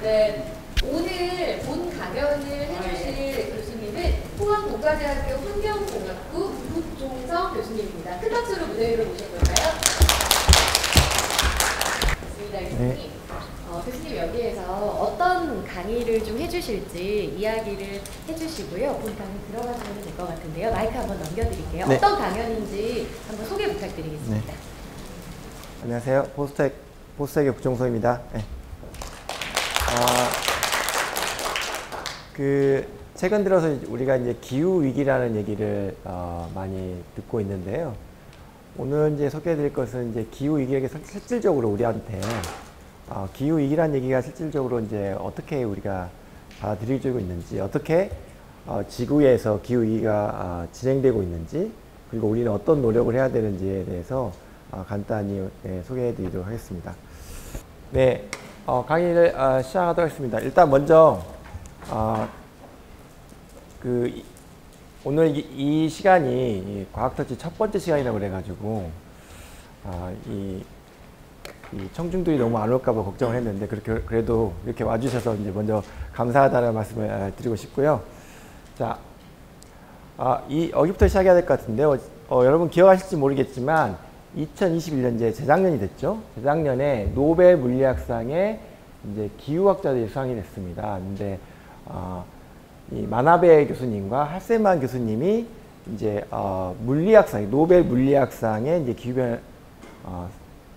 네, 오늘 본 강연을 해주실 교수님은 포항공과대학교 환경공학부 국종성 교수님입니다. 큰 박수로 무대 위로 모셔볼까요? 좋습니다, 교수님. 네. 교수님 여기에서 어떤 강의를 좀 해주실지 이야기를 해주시고요. 본 강의 들어가시면 될 것 같은데요. 마이크 한번 넘겨드릴게요. 네. 어떤 강연인지 한번 소개 부탁드리겠습니다. 네. 안녕하세요. 포스텍의 국종성입니다. 네. 최근 들어서 우리가 이제 기후 위기라는 얘기를 많이 듣고 있는데요. 오늘 이제 소개해드릴 것은 이제 기후 위기에게 실질적으로 우리한테 기후 위기라는 얘기가 실질적으로 이제 어떻게 우리가 받아들여지고 있는지, 어떻게 지구에서 기후 위기가 진행되고 있는지, 그리고 우리는 어떤 노력을 해야 되는지에 대해서 간단히 소개해드리도록 하겠습니다. 네, 강의를 시작하도록 하겠습니다. 일단 먼저 오늘 이 시간이 과학터치 첫 번째 시간이라고 그래가지고 이 청중들이 너무 안 올까봐 걱정을 했는데 그래도 이렇게 와주셔서 이제 먼저 감사하다는 말씀을 드리고 싶고요. 자, 여기부터 시작해야 될 것 같은데요. 여러분 기억하실지 모르겠지만 2021년 이제 재작년이 됐죠. 재작년에 노벨 물리학상에 이제 기후학자들이 수상이 됐습니다. 근데 이 마나베 교수님과 할세만 교수님이 이제 노벨 물리학상에 이제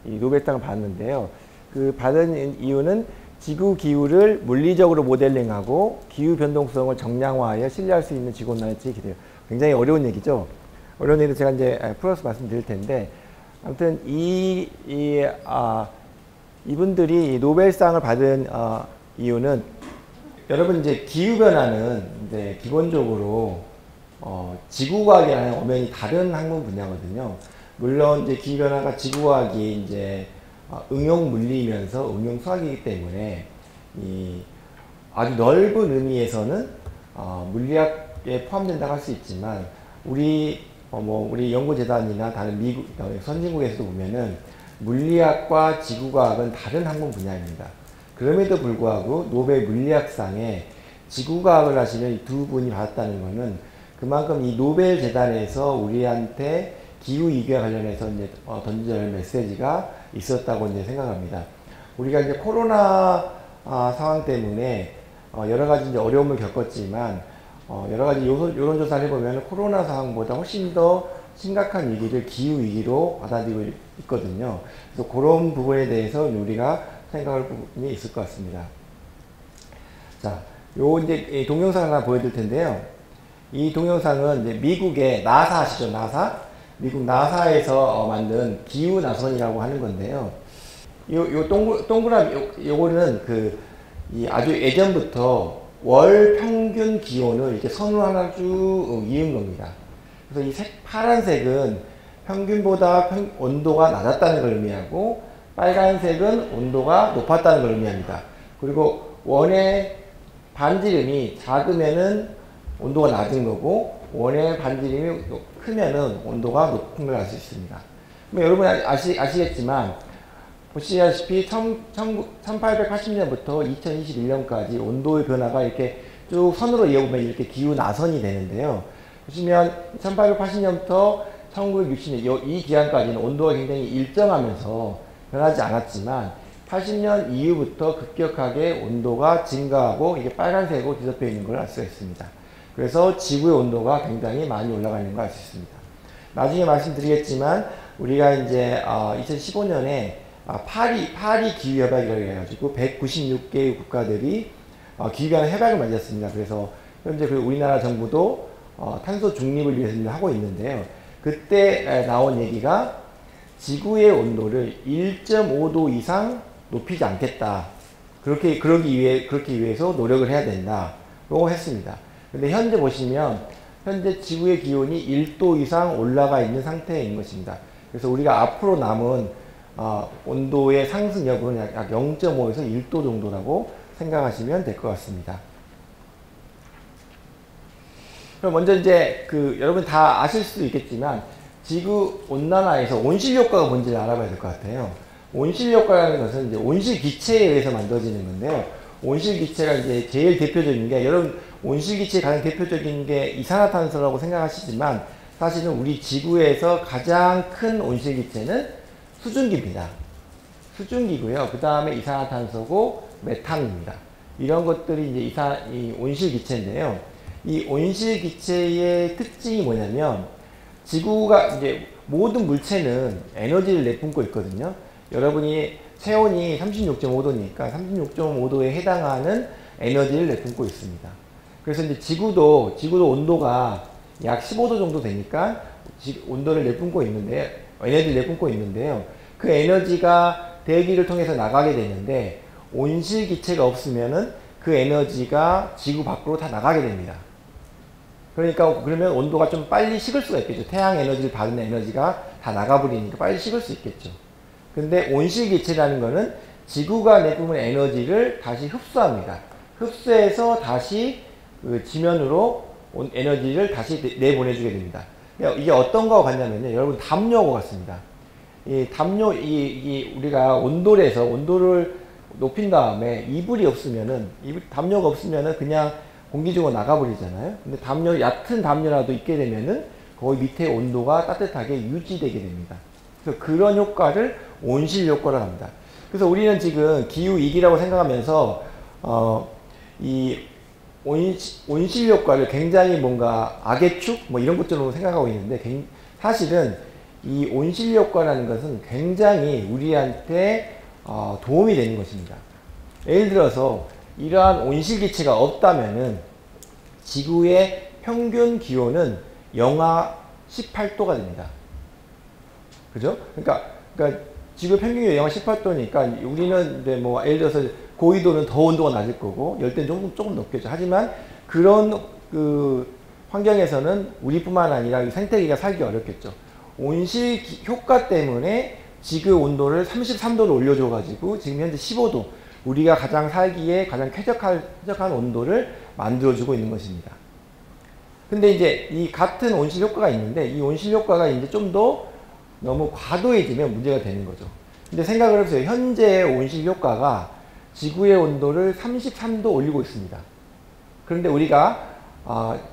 이 노벨상을 받았는데요. 그 받은 이유는 지구 기후를 물리적으로 모델링하고 기후 변동성을 정량화하여 신뢰할 수 있는 지구온난화에 기대요. 굉장히 어려운 얘기죠. 어려운 얘기도 제가 이제 풀어서 말씀드릴 텐데, 아무튼 이분들이 노벨상을 받은 이유는, 여러분 이제 기후 변화는 이제 기본적으로 지구과학이라는 엄연히 다른 학문 분야거든요. 물론 이제 기후 변화가 지구과학이 이제 응용 물리이면서 응용 수학이기 때문에 이 아주 넓은 의미에서는 물리학에 포함된다고 할 수 있지만, 우리 연구재단이나 다른 미국 선진국에서도 보면은 물리학과 지구과학은 다른 학문 분야입니다. 그럼에도 불구하고 노벨 물리학상에 지구과학을 하시는 이 두 분이 받았다는 것은 그만큼 이 노벨 재단에서 우리한테 기후 위기와 관련해서 이제 던질 메시지가 있었다고 이제 생각합니다. 우리가 이제 코로나 상황 때문에 여러 가지 이제 어려움을 겪었지만, 여러 가지 여론조사를 해보면 코로나 상황보다 훨씬 더 심각한 위기를 기후 위기로 받아들이고 있거든요. 그래서 그런 부분에 대해서 우리가 생각할 부분이 있을 것 같습니다. 자, 이제 동영상을 하나 보여드릴 텐데요. 이 동영상은 이제 미국의 나사 아시죠? 미국 나사에서 만든 기후 나선이라고 하는 건데요. 요거는 아주 예전부터 월 평균 기온을 이렇게 선으로 하나 쭉 이은 겁니다. 그래서 이 파란색은 평균보다 온도가 낮았다는 걸 의미하고, 빨간색은 온도가 높았다는 걸 의미합니다. 그리고 원의 반지름이 작으면은 온도가 낮은 거고, 원의 반지름이 크면은 온도가 높은 걸 알 수 있습니다. 여러분 아시겠지만, 보시다시피 1880년부터 2021년까지 온도의 변화가 이렇게 쭉 선으로 이어보면 이렇게 기후 나선이 되는데요. 보시면 1880년부터 1960년 이 기간까지는 온도가 굉장히 일정하면서 변하지 않았지만, 80년 이후부터 급격하게 온도가 증가하고 이게 빨간색으로 뒤덮여 있는 걸 알 수가 있습니다. 그래서 지구의 온도가 굉장히 많이 올라가 있는 걸 알 수 있습니다. 나중에 말씀드리겠지만, 우리가 이제 2015년에 파리 기후협약이라고 해가지고 196개의 국가들이 기후변화 협약을 맺었습니다. 그래서 현재 우리나라 정부도 탄소 중립을 위해서 일을 하고 있는데요. 그때 나온 얘기가 지구의 온도를 1.5도 이상 높이지 않겠다. 그러기 위해서 노력을 해야 된다고 했습니다. 근데 현재 보시면 현재 지구의 기온이 1도 이상 올라가 있는 상태인 것입니다. 그래서 우리가 앞으로 남은 온도의 상승 여부는 약 0.5에서 1도 정도라고 생각하시면 될 것 같습니다. 그럼 먼저 이제 여러분 다 아실 수도 있겠지만, 지구 온난화에서 온실 효과가 뭔지를 알아봐야 될 것 같아요. 온실 효과라는 것은 이제 온실 기체에 의해서 만들어지는 건데요. 온실기체가 이제 제일 대표적인 게, 여러분 온실기체 가장 대표적인 게 이산화탄소라고 생각하시지만 사실은 우리 지구에서 가장 큰 온실기체는 수증기입니다. 수증기고요. 그 다음에 이산화탄소고 메탄입니다. 이런 것들이 이제 이 온실기체인데요. 이 온실기체의 특징이 뭐냐면, 지구가 이제 모든 물체는 에너지를 내뿜고 있거든요. 여러분이 체온이 36.5도니까 36.5도에 해당하는 에너지를 내뿜고 있습니다. 그래서 이제 지구도 온도가 약 15도 정도 되니까 온도를 내뿜고 있는데, 에너지를 내뿜고 있는데요. 그 에너지가 대기를 통해서 나가게 되는데, 온실기체가 없으면은 그 에너지가 지구 밖으로 다 나가게 됩니다. 그러니까 그러면 온도가 좀 빨리 식을 수가 있겠죠. 태양 에너지를 받는 에너지가 다 나가버리니까 빨리 식을 수 있겠죠. 근데 온실기체라는 거는 지구가 내뿜은 에너지를 다시 흡수합니다. 흡수해서 다시 그 지면으로 에너지를 다시 내보내주게 됩니다. 이게 어떤 거와 같냐면요. 여러분 담요하고 같습니다. 이 담요, 우리가 온도를 높인 다음에 이불이 없으면은, 담요가 없으면은 그냥 공기중으로 나가버리잖아요. 근데 얕은 담요라도 있게 되면은 거기 밑에 온도가 따뜻하게 유지되게 됩니다. 그래서 그런 효과를 온실 효과라고 합니다. 그래서 우리는 지금 기후위기라고 생각하면서, 이 온실 효과를 굉장히 뭔가 악의 축? 뭐 이런 것처럼 생각하고 있는데, 사실은 이 온실 효과라는 것은 굉장히 우리한테 도움이 되는 것입니다. 예를 들어서 이러한 온실기체가 없다면은 지구의 평균 기온은 영하 18도가 됩니다. 그죠? 그러니까 지구 평균 기온이 영하 18도니까 우리는 이제 뭐 예를 들어서 고緯도는 더 온도가 낮을 거고 열대는 조금 높겠죠. 하지만 그런 그 환경에서는 우리뿐만 아니라 생태계가 살기 어렵겠죠. 온실 효과 때문에 지구 온도를 33도로 올려줘 가지고 지금 현재 15도, 우리가 가장 살기에 가장 쾌적한 온도를 만들어주고 있는 것입니다. 근데 이제 이 같은 온실 효과가 있는데, 이 온실 효과가 이제 좀 더 너무 과도해지면 문제가 되는 거죠. 근데 생각을 해보세요. 현재 온실 효과가 지구의 온도를 33도 올리고 있습니다. 그런데 우리가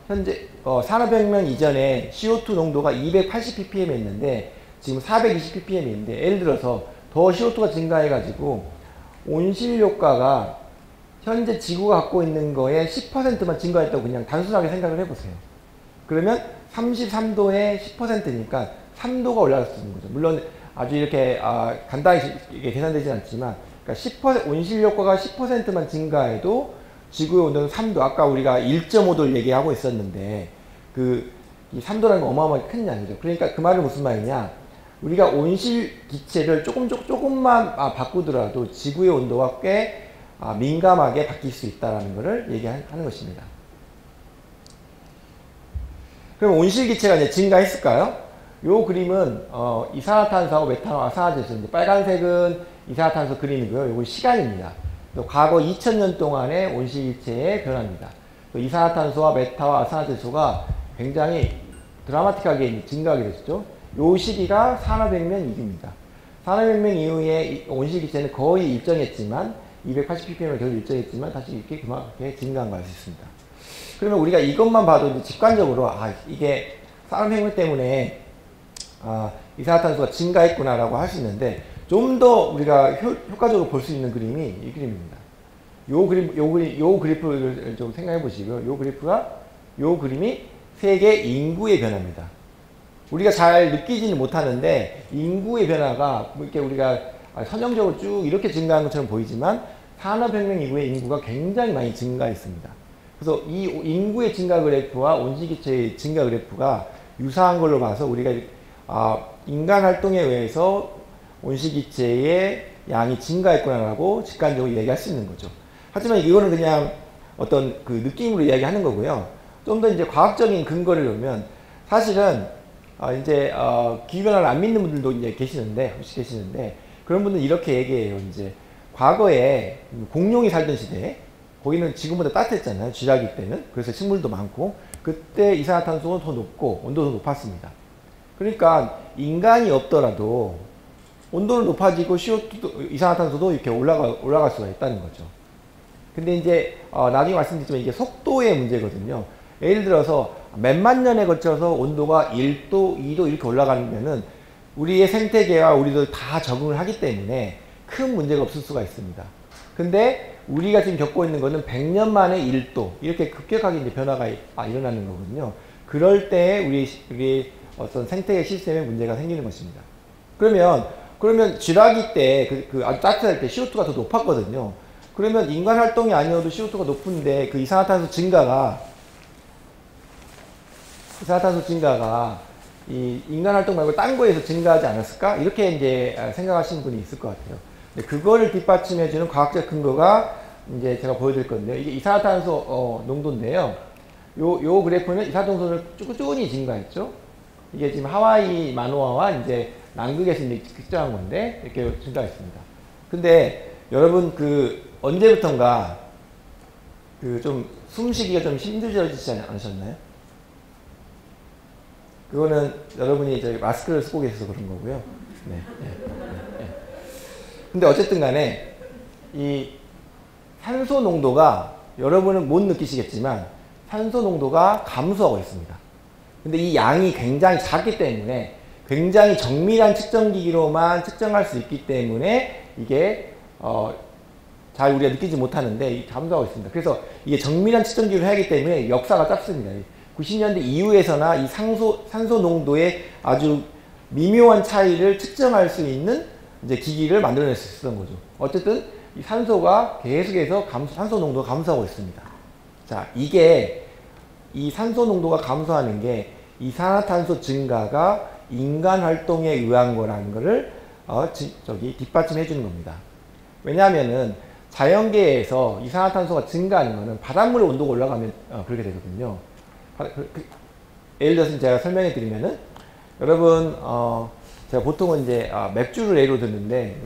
현재 산업혁명 이전에 CO2 농도가 280ppm이었는데 지금 420ppm인데, 예를 들어서 더 CO2가 증가해가지고 온실 효과가 현재 지구가 갖고 있는 거에 10%만 증가했다고 그냥 단순하게 생각을 해보세요. 그러면 33도에 10%니까 3도가 올라갈 수 있는 거죠. 물론 아주 이렇게 간단히 계산되진 않지만, 그러니까 온실 효과가 10%만 증가해도 지구의 온도는 3도, 아까 우리가 1.5도를 얘기하고 있었는데 이 3도라는 건 어마어마하게 큰 양이죠. 그러니까 그 말은 무슨 말이냐, 우리가 온실 기체를 조금만 바꾸더라도 지구의 온도가 꽤 민감하게 바뀔 수 있다는 것을 얘기하는 것입니다. 그럼 온실 기체가 이제 증가했을까요? 요 그림은 이산화탄소하고 메탄화산화제수, 빨간색은 이산화탄소 그림이고요. 요건 시간입니다. 과거 2000년 동안의 온실기체의 변화입니다. 이산화탄소와 메탄화산화제수가 굉장히 드라마틱하게 증가하게 됐죠. 요 시기가 산업혁명 이후입니다. 산업혁명 이후에 온실기체는 거의 일정했지만 280ppm을 계속 일정했지만 다시 이렇게 그만하게 증가한 걸 알 수 있습니다. 그러면 우리가 이것만 봐도 이제 직관적으로 이게 산업혁명 때문에 이산화탄소가 증가했구나라고 할 수 있는데, 좀 더 우리가 효과적으로 볼 수 있는 그림이 이 그림입니다. 요 그래프를 좀 생각해 보시고요. 요 그림이 세계 인구의 변화입니다. 우리가 잘 느끼지는 못하는데 인구의 변화가 이렇게 우리가 선형적으로 쭉 이렇게 증가하는 것처럼 보이지만 산업혁명 이후에 인구가 굉장히 많이 증가했습니다. 그래서 이 인구의 증가 그래프와 온실기체의 증가 그래프가 유사한 걸로 봐서 우리가 인간 활동에 의해서 온실기체의 양이 증가했구나라고 직관적으로 얘기할 수 있는 거죠. 하지만 이거는 그냥 어떤 그 느낌으로 이야기하는 거고요. 좀 더 이제 과학적인 근거를 놓으면 사실은 이제 기후변화를 안 믿는 분들도 이제 계시는데 그런 분들은 이렇게 얘기해요. 이제 과거에 공룡이 살던 시대에 거기는 지금보다 따뜻했잖아요. 쥐라기 때는. 그래서 식물도 많고 그때 이산화탄소는 더 높고 온도도 높았습니다. 그러니까 인간이 없더라도 온도는 높아지고 CO2도, 이산화탄소도 이렇게 올라갈 수가 있다는 거죠. 근데 이제 나중에 말씀드리지만 이게 속도의 문제거든요. 예를 들어서 몇만 년에 거쳐서 온도가 1도, 2도 이렇게 올라가면은 우리의 생태계와 우리도 다 적응을 하기 때문에 큰 문제가 없을 수가 있습니다. 근데 우리가 지금 겪고 있는 거는 100년 만에 1도 이렇게 급격하게 이제 변화가 일어나는 거거든요. 그럴 때 우리 어떤 생태계 시스템에 문제가 생기는 것입니다. 그러면 쥐라기 때 아주 따뜻할 때 CO2가 더 높았거든요. 그러면 인간 활동이 아니어도 CO2가 높은데 그 이산화탄소 증가가 이 인간 활동 말고 딴 거에서 증가하지 않았을까? 이렇게 이제 생각하시는 분이 있을 것 같아요. 근데 그거를 뒷받침해주는 과학적 근거가 이제 제가 보여드릴 건데요. 이게 이산화탄소 농도인데요. 요 그래프는 이산화탄소를 꾸준히 증가했죠. 이게 지금 하와이 마누아와 이제 남극에서 이제 측정한 건데 이렇게 증가했습니다. 근데 여러분 언제부턴가 좀 숨쉬기가 좀 힘들어지지 않으셨나요? 그거는 여러분이 저희 마스크를 쓰고 계셔서 그런 거고요. 네. 근데 어쨌든 간에 이 산소 농도가 여러분은 못 느끼시겠지만 산소 농도가 감소하고 있습니다. 근데 이 양이 굉장히 작기 때문에 굉장히 정밀한 측정기기로만 측정할 수 있기 때문에 이게 잘 우리가 느끼지 못하는데 감소하고 있습니다. 그래서 이게 정밀한 측정기를 하기 때문에 역사가 짧습니다. 90년대 이후에서나 이 산소 농도의 아주 미묘한 차이를 측정할 수 있는 이제 기기를 만들어낼 수 있었던 거죠. 어쨌든 이 산소가 계속해서 산소 농도가 감소하고 있습니다. 자, 이 산소 농도가 감소하는 게 이산화탄소 증가가 인간 활동에 의한 거라는 거를 뒷받침해 주는 겁니다. 왜냐하면은 자연계에서 이산화탄소가 증가하는 거는 바닷물의 온도가 올라가면 그렇게 되거든요. 예를 들어서 제가 설명해 드리면은 여러분 제가 보통은 이제 맥주를 예로 듣는데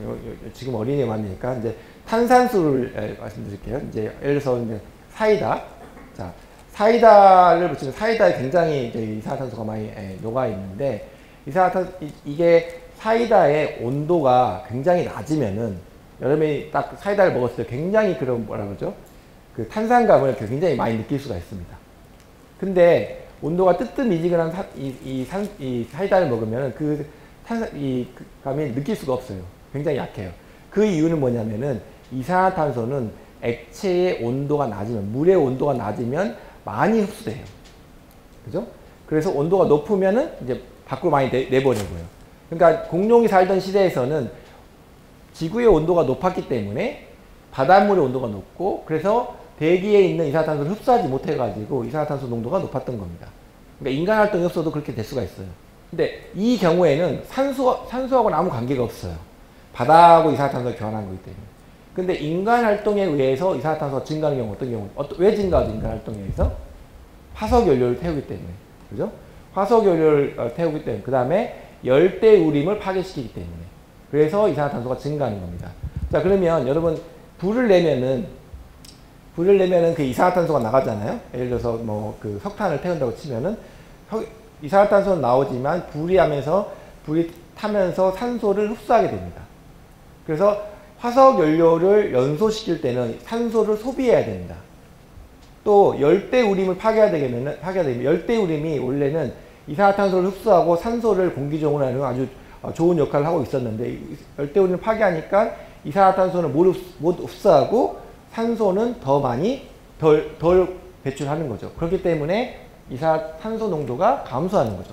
지금 어린이 많으니까 이제 탄산수를 말씀드릴게요. 이제 예를 들어서 이제 사이다. 자, 사이다를 보시면 사이다에 굉장히 이제 이산화탄소가 많이 녹아 있는데 이게 사이다의 온도가 굉장히 낮으면은 여러분이 딱 사이다를 먹었을 때 굉장히 뭐라 그러죠? 그 탄산감을 굉장히 많이 느낄 수가 있습니다. 근데 온도가 뜨뜻미지근한 이 사이다를 먹으면 그 감이 느낄 수가 없어요. 굉장히 약해요. 그 이유는 뭐냐면은 이산화탄소는 액체의 온도가 낮으면, 물의 온도가 낮으면 많이 흡수돼요. 그죠? 그래서 온도가 높으면은 이제 밖으로 많이 내버리고요. 그러니까 공룡이 살던 시대에서는 지구의 온도가 높았기 때문에 바닷물의 온도가 높고 그래서 대기에 있는 이산화탄소를 흡수하지 못해가지고 이산화탄소 농도가 높았던 겁니다. 그러니까 인간 활동이 없어도 그렇게 될 수가 있어요. 근데 이 경우에는 산소하고는 아무 관계가 없어요. 바다하고 이산화탄소가 교환한 거기 때문에. 근데 인간 활동에 의해서 이산화탄소가 증가하는 경우 어떤 경우? 왜 증가하죠? 인간 활동에 의해서? 화석 연료를 태우기 때문에. 그죠? 화석 연료를 태우기 때문에. 그 다음에 열대우림을 파괴시키기 때문에. 그래서 이산화탄소가 증가하는 겁니다. 자, 그러면 여러분 불을 내면은 그 이산화탄소가 나가잖아요. 예를 들어서 뭐 그 석탄을 태운다고 치면은 이산화탄소는 나오지만 불이 타면서 산소를 흡수하게 됩니다. 그래서 화석 연료를 연소시킬 때는 산소를 소비해야 됩니다. 또 열대우림을 파괴해야 되면 열대우림이 원래는 이산화탄소를 흡수하고 산소를 공기 중으로 하는 아주 좋은 역할을 하고 있었는데 열대우림을 파괴하니까 이산화탄소는 못 흡수하고 산소는 덜 배출하는 거죠. 그렇기 때문에 산소 농도가 감소하는 거죠.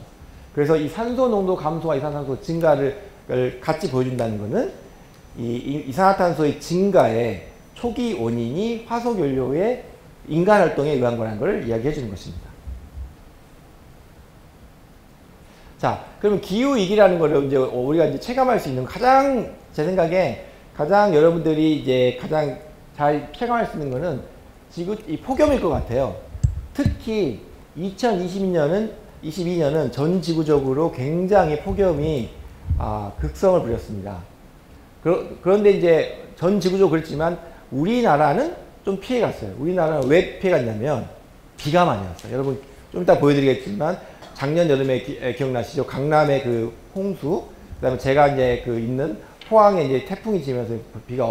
그래서 이 산소 농도 감소와 이산화탄소 증가를 같이 보여준다는 것은 이 이산화탄소의 증가의 초기 원인이 화석연료의 인간 활동에 의한 거라는 걸 이야기해 주는 것입니다. 자, 그러면 기후위기라는 거를 이제 우리가 이제 체감할 수 있는 제 생각에 가장 여러분들이 이제 가장 잘 체감할 수 있는 거는 이 폭염일 것 같아요. 특히 2022년은 전 지구적으로 굉장히 폭염이 극성을 부렸습니다. 그런데 이제 전 지구적으로 그랬지만 우리나라는 좀 피해갔어요. 우리나라는 왜 피해갔냐면 비가 많이 왔어요. 여러분 좀 이따 보여드리겠지만 작년 여름에 기억나시죠? 강남의 그 홍수, 그다음에 제가 이제 있는 포항에 이제 태풍이 지면서 비가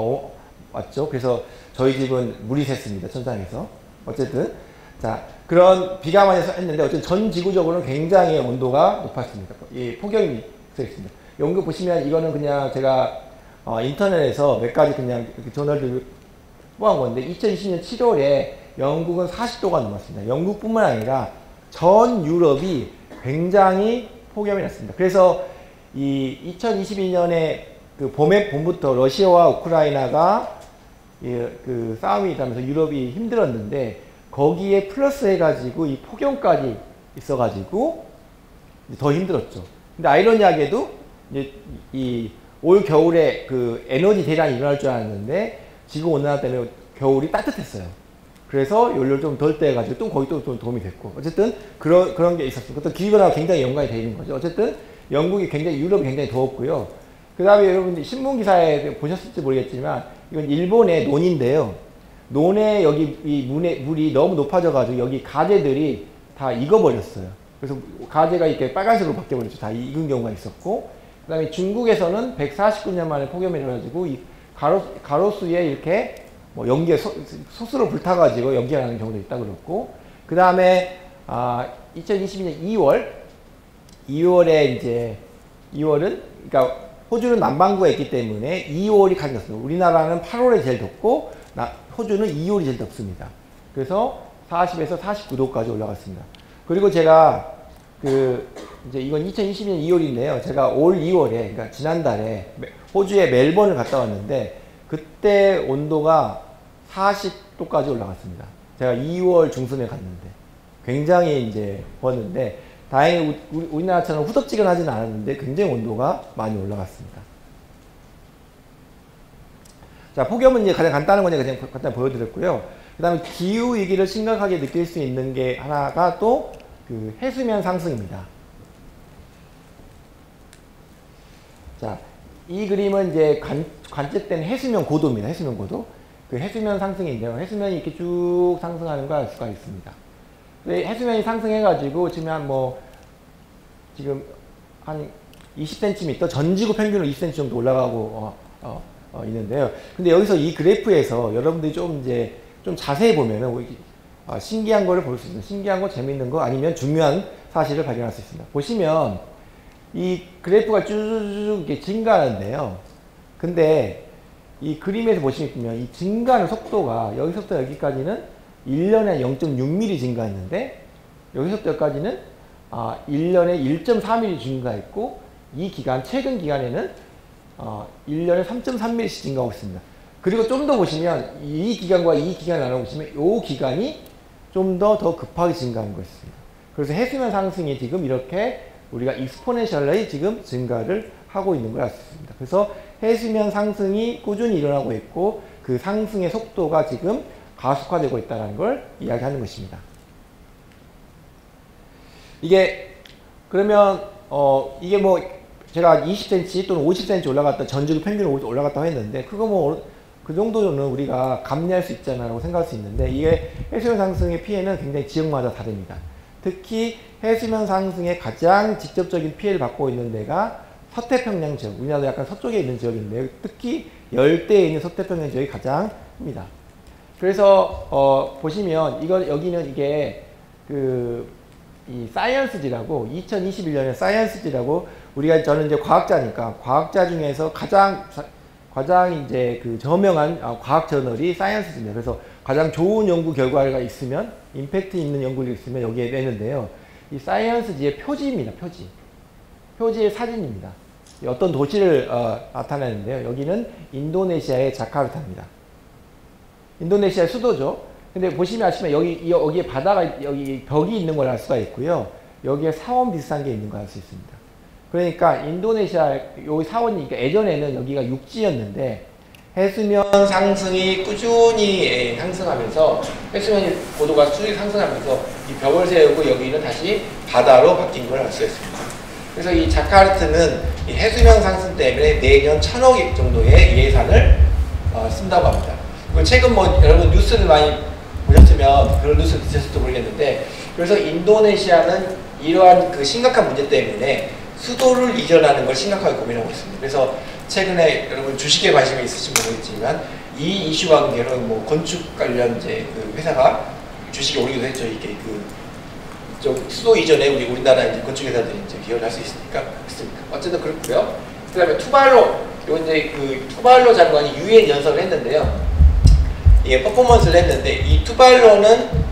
왔죠. 그래서 저희 집은 물이 샜습니다. 천장에서. 어쨌든 자 그런 비가 많이 했는데 어쨌든 전 지구적으로는 굉장히 온도가 높았습니다. 이 폭염이 있습니다. 연구 보시면 이거는 그냥 제가 인터넷에서 몇 가지 그냥 저널들 뽑아온 건데 2020년 7월에 영국은 40도가 넘었습니다. 영국뿐만 아니라 전 유럽이 굉장히 폭염이 났습니다. 그래서 이 2022년에 그 봄부터 러시아와 우크라이나가 그 싸움이 있다면서 유럽이 힘들었는데 거기에 플러스 해가지고 이 폭염까지 있어가지고 더 힘들었죠. 근데 아이러니하게도 이제 이 올 겨울에 그 에너지 대란이 일어날 줄 알았는데 지구 온난화 때문에 겨울이 따뜻했어요. 그래서 연료를 좀 덜 떼가지고 또 거기 또 도움이 됐고 어쨌든 그런 게 있었어요. 또 기후변화가 굉장히 연관이 되어 있는 거죠. 어쨌든 영국이 굉장히 유럽이 굉장히 더웠고요. 그 다음에 여러분들 신문 기사에 보셨을지 모르겠지만 이건 일본의 논인데요. 논에 여기 이 물이 너무 높아져가지고 여기 가재들이 다 익어버렸어요. 그래서 가재가 이렇게 빨간색으로 바뀌어버렸죠. 다 익은 경우가 있었고 그 다음에 중국에서는 149년 만에 폭염이 일어나가지고 이 가로수에 이렇게 뭐 연기에 소스로 불타가지고 연기가 나는 경우도 있다 그렇고 그 다음에 2022년 2월에 이제 2월은 그러니까 호주는 남반구에 있기 때문에 2월이 가장 덥습니다. 우리나라는 8월에 제일 덥고 호주는 2월이 제일 덥습니다. 그래서 40에서 49도까지 올라갔습니다. 그리고 제가 이제 이건 2020년 2월인데요. 제가 올 2월에 그러니까 지난달에 호주의 멜번을 갔다 왔는데 그때 온도가 40도까지 올라갔습니다. 제가 2월 중순에 갔는데 굉장히 이제 더웠는데 다행히 우리나라처럼 후덥지근하지는 않았는데 굉장히 온도가 많이 올라갔습니다. 자, 폭염은 이제 가장 간단한 건 그냥 간단히 보여드렸고요. 그 다음에 기후 위기를 심각하게 느낄 수 있는 게 하나가 또 그 해수면 상승입니다. 자, 이 그림은 이제 관측된 해수면 고도입니다. 해수면 고도. 그 해수면 상승인데요. 해수면이 이렇게 쭉 상승하는 걸 알 수가 있습니다. 해수면이 상승해가지고 지금 한 20cm, 전지구 평균으로 20cm 정도 올라가고 있는데요. 근데 여기서 이 그래프에서 여러분들이 좀 자세히 보면은 신기한 거를 볼 수 있습니다. 신기한 거, 재밌는 거, 아니면 중요한 사실을 발견할 수 있습니다. 보시면 이 그래프가 쭉 이렇게 증가하는데요. 근데 이 그림에서 보시면 이 증가하는 속도가 여기서부터 여기까지는 1년에 0.6mm 증가했는데 여기서부터 여기까지는 1년에 1.4mm 증가했고 이 기간, 최근 기간에는 1년에 3.3mm씩 증가하고 있습니다. 그리고 좀 더 보시면 이 기간과 이 기간을 나눠보시면 이 기간이 좀 더 급하게 증가한 것입니다. 그래서 해수면 상승이 지금 이렇게 우리가 익스포넨셜리 지금 증가를 하고 있는 걸 알 수 있습니다. 그래서 해수면 상승이 꾸준히 일어나고 있고 그 상승의 속도가 지금 가속화되고 있다는 걸 이야기하는 것입니다. 이게 그러면 이게 뭐 제가 20cm 또는 50cm 올라갔다 전지구 평균 올라갔다고 했는데 그거 그 정도는 우리가 감내할 수 있잖아라고 생각할 수 있는데 이게 해수면 상승의 피해는 굉장히 지역마다 다릅니다. 특히 해수면 상승의 가장 직접적인 피해를 받고 있는 데가 서태평양 지역, 우리나라도 약간 서쪽에 있는 지역인데요. 특히 열대에 있는 서태평양 지역이 가장 큽니다. 그래서 보시면 여기는 이게 이 사이언스지라고 2021년에 사이언스지라고 저는 이제 과학자니까 과학자 중에서 가장 이제 저명한 과학 저널이 사이언스지입니다. 그래서 가장 좋은 연구 결과가 있으면 임팩트 있는 연구가 있으면 여기에 내는데요. 이 사이언스지의 표지입니다. 표지의 사진입니다. 어떤 도시를 나타내는데요. 여기는 인도네시아의 자카르타입니다. 인도네시아의 수도죠. 근데 보시면 아시면 여기에 바다가 여기 벽이 있는 걸 알 수가 있고요. 여기에 사원 비슷한 게 있는 걸 알 수 있습니다. 그러니까 인도네시아 여기 사원이 예전에는 여기가 육지였는데 해수면 상승이 꾸준히 상승하면서 해수면 고도가 꾸준히 상승하면서 이 벽을 세우고 여기는 다시 바다로 바뀐 걸 알 수 있습니다. 그래서 이 자카르타는 이 해수면 상승 때문에 내년 1,000억 정도의 예산을 쓴다고 합니다. 그리고 최근 여러분 뉴스를 많이 보셨으면 그런 뉴스 드셨을지 모르겠는데 그래서 인도네시아는 이러한 심각한 문제 때문에 수도를 이전하는 걸 심각하게 고민하고 있습니다. 그래서 최근에 여러분 주식에 관심이 있으신 모르겠지만 이 이슈 관계로 뭐 건축 관련 이제 그 회사가 주식이 오르기도 했죠. 이게 좀 수도 이전에 우리나라 이제 건축 회사들이 이제 기여를 할 수 있으니까 그렇습니다. 어쨌든 그렇고요. 그다음에 투발로 요 이제 그 투발로 장관이 유엔 연설을 했는데요. 이게 퍼포먼스를 했는데 이 투발로는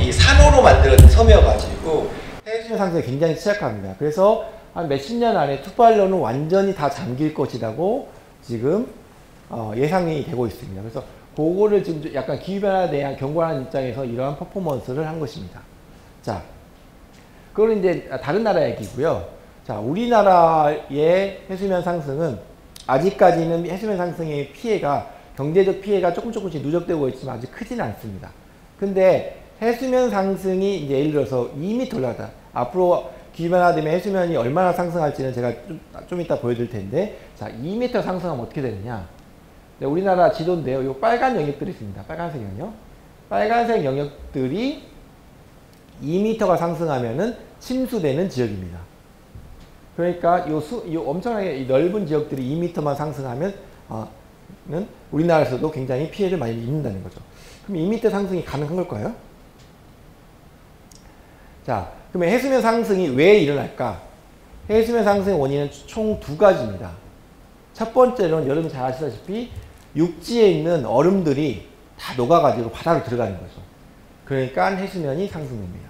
이 산호로 만들어진 섬이어가지고 해수면 상승에 굉장히 취약합니다. 그래서 한 몇십 년 안에 투발로는 완전히 다 잠길 것이라고 지금 예상이 되고 있습니다. 그래서 그거를 지금 약간 기후변화에 대한 경고하는 입장에서 이러한 퍼포먼스를 한 것입니다. 자, 그건 이제 다른 나라 얘기고요. 자, 우리나라의 해수면 상승은 아직까지는 해수면 상승의 피해가 경제적 피해가 조금씩 누적되고 있지만 아직 크지는 않습니다. 근데 해수면 상승이 이제 예를 들어서 2m 올라가다 앞으로 기후변화 되면 해수면이 얼마나 상승할지는 제가 좀 이따 보여드릴 텐데, 자, 2m 상승하면 어떻게 되느냐? 네, 우리나라 지도인데요. 이 빨간 영역들이 있습니다. 빨간색 영역. 빨간색 영역들이 2m가 상승하면은 침수되는 지역입니다. 그러니까 요 엄청나게 넓은 지역들이 2m만 상승하면 우리나라에서도 굉장히 피해를 많이 입는다는 거죠. 그럼 2m 상승이 가능한 걸까요? 자, 그러면 해수면 상승이 왜 일어날까? 해수면 상승의 원인은 총 두 가지입니다. 첫 번째로는 여러분 잘 아시다시피 육지에 있는 얼음들이 다 녹아가지고 바다로 들어가는 거죠. 그러니까 해수면이 상승됩니다.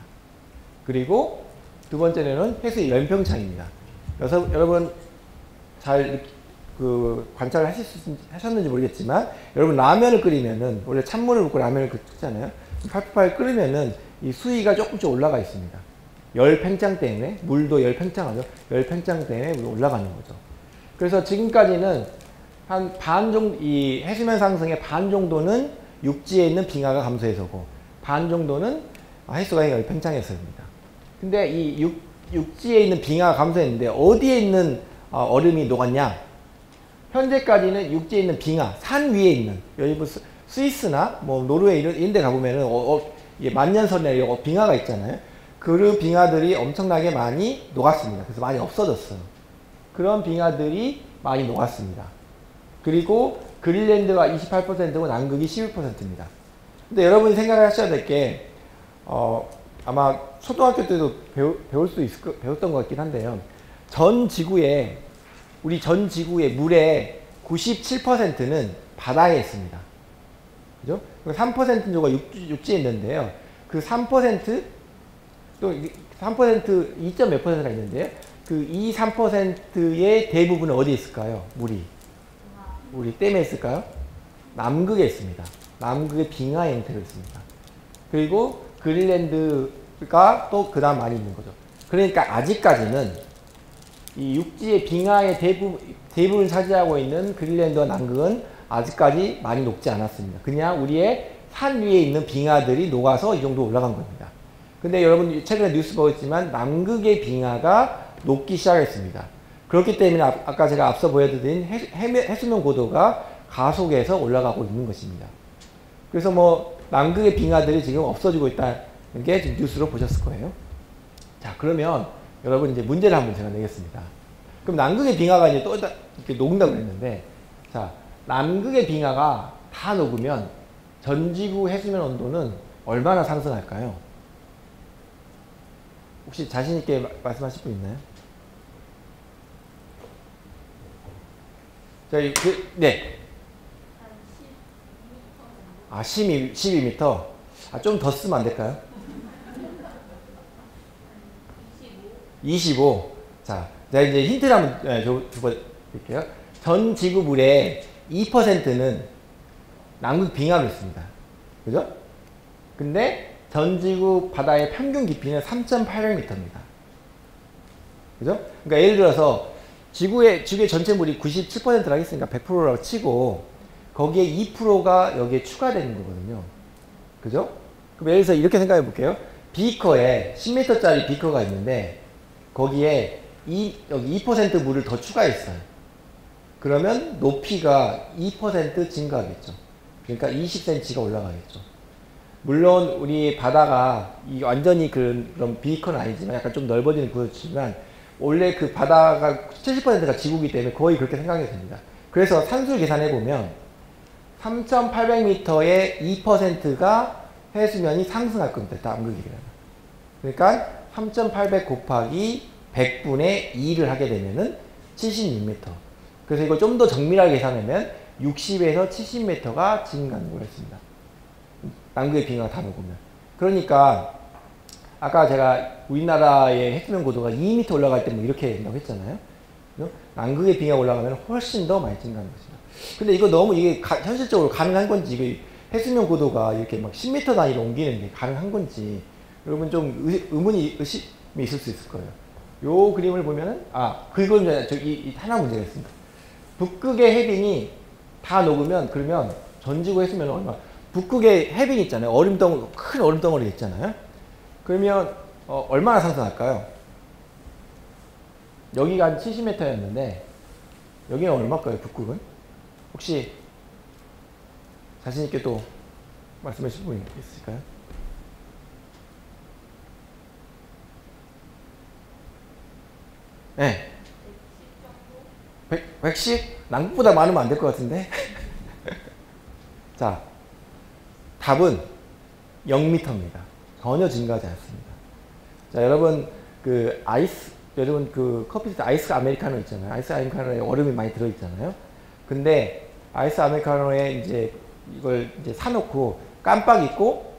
그리고 두 번째는 해수의 연평창입니다. 그래서 여러분 잘 관찰을 하셨는지 모르겠지만, 여러분 라면을 끓이면은 원래 찬물을 붓고 라면을 끓잖아요. 팔팔 끓으면은 이 수위가 조금씩 올라가 있습니다. 열 팽창 때문에, 물도 열 팽창하죠. 열 팽창 때문에 올라가는 거죠. 그래서 지금까지는 한 반 정도, 이 해수면 상승의 반 정도는 육지에 있는 빙하가 감소해서고, 반 정도는 해수가 열 팽창해서입니다. 근데 이 육지에 있는 빙하가 감소했는데 어디에 있는 얼음이 녹았냐? 현재까지는 육지에 있는 빙하, 산 위에 있는, 여기 스위스나 뭐 노르웨이 이런 데 가보면은 만년설에 빙하가 있잖아요. 그 빙하들이 엄청나게 많이 녹았습니다. 그래서 많이 없어졌어요. 그런 빙하들이 많이 녹았습니다. 그리고 그린랜드가 28%고 남극이 11%입니다. 근데 여러분이 생각하셔야 될 게, 아마 초등학교 때도 배웠던 것 같긴 한데요. 우리 전 지구의 물의 97%는 바다에 있습니다. 그죠? 3% 정도가 육지에 있는데요. 그 3%, 또 3%, 2점 몇 %가 있는데요. 이 3%의 대부분은 어디에 있을까요? 우리 댐에 있을까요? 남극에 있습니다. 남극의 빙하의 형태로 있습니다. 그리고 그린랜드가 또 그 다음 많이 있는 거죠. 그러니까 아직까지는 이 육지의 빙하의 대부분 차지하고 있는 그린랜드와 남극은 아직까지 많이 녹지 않았습니다. 그냥 우리의 산 위에 있는 빙하들이 녹아서 이 정도 올라간 겁니다. 근데 여러분 최근에 뉴스 보였지만 남극의 빙하가 녹기 시작했습니다. 그렇기 때문에 아까 제가 앞서 보여드린 해수면 고도가 가속해서 올라가고 있는 것입니다. 그래서 뭐 남극의 빙하들이 지금 없어지고 있다는 게 지금 뉴스로 보셨을 거예요. 자, 그러면 여러분 이제 문제를 한번 제가 내겠습니다. 그럼 남극의 빙하가 이제 또 이렇게 녹는다고 그랬는데, 자, 남극의 빙하가 다 녹으면 전 지구 해수면 온도는 얼마나 상승할까요? 혹시 자신 있게 말씀하실 분 있나요? 네. 아, 12m? 좀 더 쓰면 안 될까요? 25. 자, 제가 이제 힌트를 한번 드릴게요. 전 지구 물의 2%는 남극 빙하로 있습니다. 그죠? 근데 전 지구 바다의 평균 깊이는 3,800m입니다. 그죠? 그러니까 예를 들어서 지구의 전체 물이 97%라고 했으니까 100%라고 치고, 거기에 2%가 여기에 추가되는 거거든요. 그죠? 그럼 예를 들어서 이렇게 생각해 볼게요. 비커에 10m짜리 비커가 있는데 거기에 여기 2% 물을 더 추가했어요. 그러면 높이가 2% 증가하겠죠. 그러니까 20cm가 올라가겠죠. 물론 우리 바다가 완전히 그런 비커는 아니지만 약간 좀 넓어지는 구조지만, 원래 그 바다가 70%가 지구이기 때문에 거의 그렇게 생각이 됩니다. 그래서 산술 계산해 보면 3,800m의 2%가 해수면이 상승할 겁니다. 남극이라면. 그러니까 3,800 곱하기 100분의 2를 하게 되면은 76m. 그래서 이걸 좀 더 정밀하게 계산하면 60에서 70m가 증가하는 걸 했습니다. 남극의 빙하가 다 녹으면. 그러니까 아까 제가 우리나라의 해수면 고도가 2m 올라갈 때 뭐 이렇게 된다고 했잖아요. 남극의 빙하가 올라가면 훨씬 더 많이 증가하는 것입니다. 근데 이거 너무 이게 현실적으로 가능한 건지, 이게 해수면 고도가 이렇게 막 10m 단위로 옮기는 게 가능한 건지, 여러분 좀 의심이 있을 수 있을 거예요. 요 그림을 보면은, 그건 저기 하나 문제가 있습니다. 북극의 해빙이 다 녹으면, 그러면 전지구 해수면 얼마, 북극의 해빙 있잖아요. 큰 얼음덩어리 있잖아요. 그러면 얼마나 상승할까요? 여기가 한 70m였는데 여기는 얼마일까요? 북극은? 혹시 자신있게 또 말씀해 주실 분 있을까요? 네. 110? 남극보다 많으면 안 될 것 같은데? 자, 답은 0m입니다. 전혀 증가하지 않습니다. 자, 여러분, 여러분 커피 아이스 아메리카노 있잖아요. 아이스 아메리카노에 얼음이 많이 들어있잖아요. 근데 아이스 아메리카노에 이제 이걸 이제 사놓고 깜빡 잊고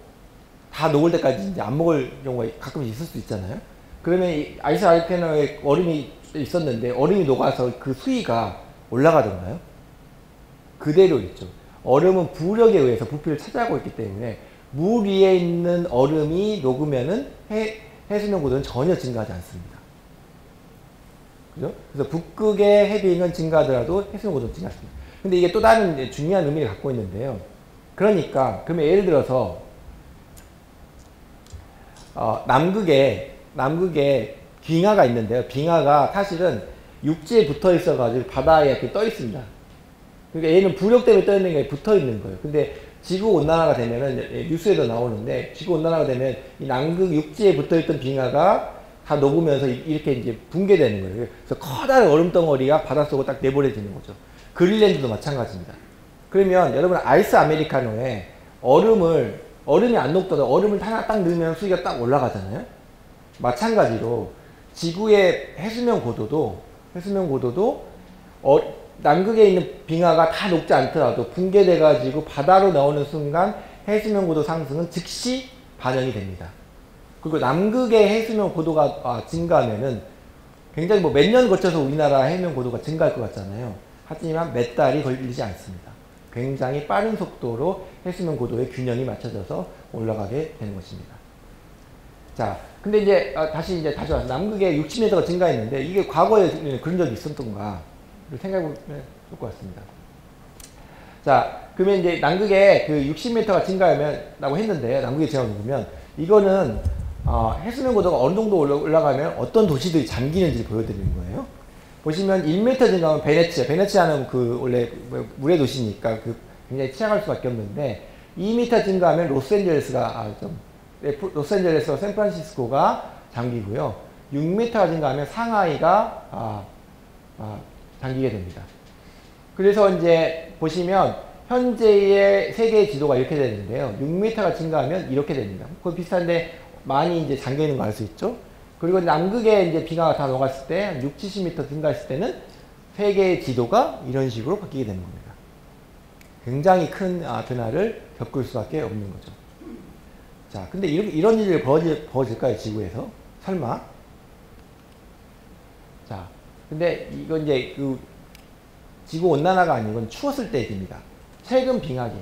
다 녹을 때까지 이제 안 먹을 경우가 가끔 있을 수 있잖아요. 그러면 이 아이스 아메리카노에 얼음이 있었는데 얼음이 녹아서 그 수위가 올라가던가요? 그대로 있죠. 얼음은 부력에 의해서 부피를 차지하고 있기 때문에 물 위에 있는 얼음이 녹으면은 해수면 고도는 전혀 증가하지 않습니다. 그죠? 그래서 북극의 해빙은 증가하더라도 해수면 고도는 증가합니다. 근데 이게 또 다른 중요한 의미를 갖고 있는데요. 그러니까, 그러면 예를 들어서, 남극에 빙하가 있는데요. 빙하가 사실은 육지에 붙어 있어가지고 바다에 이렇게 떠 있습니다. 그러니까 얘는 부력 때문에 떠 있는 게 붙어 있는 거예요. 근데 지구 온난화가 되면은, 뉴스에도 나오는데, 지구 온난화가 되면 이 남극 육지에 붙어 있던 빙하가 다 녹으면서 이렇게 이제 붕괴되는 거예요. 그래서 커다란 얼음덩어리가 바닷속으로 딱 내보내지는 거죠. 그린랜드도 마찬가지입니다. 그러면 여러분 아이스 아메리카노에 얼음이 안 녹더라도 얼음을 하나 딱 넣으면 수위가 딱 올라가잖아요. 마찬가지로 지구의 해수면 고도도 남극에 있는 빙하가 다 녹지 않더라도 붕괴돼 가지고 바다로 나오는 순간 해수면 고도 상승은 즉시 반영이 됩니다. 그리고 남극의 해수면 고도가 증가하면은 굉장히 뭐 몇 년 거쳐서 우리나라 해수면 고도가 증가할 것 같잖아요. 하지만 몇 달이 걸리지 않습니다. 굉장히 빠른 속도로 해수면 고도의 균형이 맞춰져서 올라가게 되는 것입니다. 자, 근데 이제 다시 와서 남극에 60m가 증가했는데 이게 과거에 그런 적이 있었던가 생각해 보면 좋을 것 같습니다. 자, 그러면 이제 남극에 그 60m가 증가하면라고 했는데 남극에 제가 보면 이거는 해수면 고도가 어느 정도 올라가면 어떤 도시들이 잠기는지 보여드리는 거예요. 보시면 1m 증가하면 베네치아는 그 원래 물의 도시니까 그 굉장히 취약할 수밖에 없는데 2m 증가하면 로스앤젤레스와 샌프란시스코가 잠기고요. 6m가 증가하면 상하이가 잠기게 됩니다. 그래서 이제 보시면 현재의 세계의 지도가 이렇게 되는데요. 6m가 증가하면 이렇게 됩니다. 그거 비슷한데 많이 이제 잠겨 있는 거 알 수 있죠? 그리고 남극에 이제 빙하가 다 녹았을 때 6, 70m 증가했을 때는 세계의 지도가 이런 식으로 바뀌게 되는 겁니다. 굉장히 큰 변화를 겪을 수밖에 없는 거죠. 자, 근데 이런 일이 벌어질까요, 지구에서? 설마? 자, 근데 이건 이제 그 지구 온난화가 아니고 추웠을 때 일입니다. 최근 빙하기.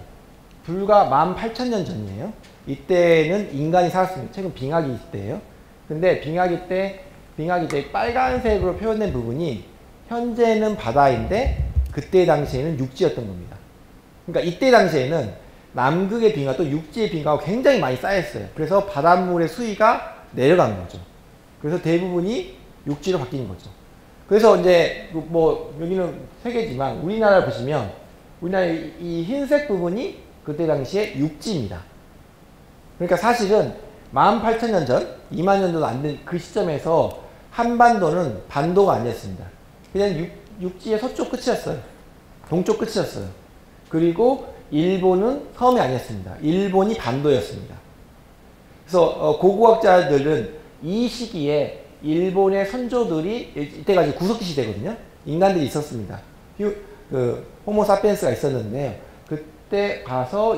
불과 18,000년 전이에요. 이때는 인간이 살았습니다. 최근 빙하기 때예요. 근데 빙하기 때 빨간색으로 표현된 부분이 현재는 바다인데 그때 당시에는 육지였던 겁니다. 그러니까 이때 당시에는 남극의 빙하 또 육지의 빙하가 굉장히 많이 쌓였어요. 그래서 바닷물의 수위가 내려간 거죠. 그래서 대부분이 육지로 바뀌는 거죠. 그래서 이제 뭐 여기는 세계지만 우리나라 보시면 우리나라 이 흰색 부분이 그때 당시에 육지입니다. 그러니까 사실은 18,000년 전, 2만 년도 안 된 그 시점에서 한반도는 반도가 아니었습니다. 그냥 육지의 서쪽 끝이었어요. 동쪽 끝이었어요. 그리고 일본은 섬이 아니었습니다. 일본이 반도였습니다. 그래서 고고학자들은 이 시기에 일본의 선조들이 이때가 이제 구석기 시대거든요. 인간들이 있었습니다. 호모사피엔스가 있었는데 그때 가서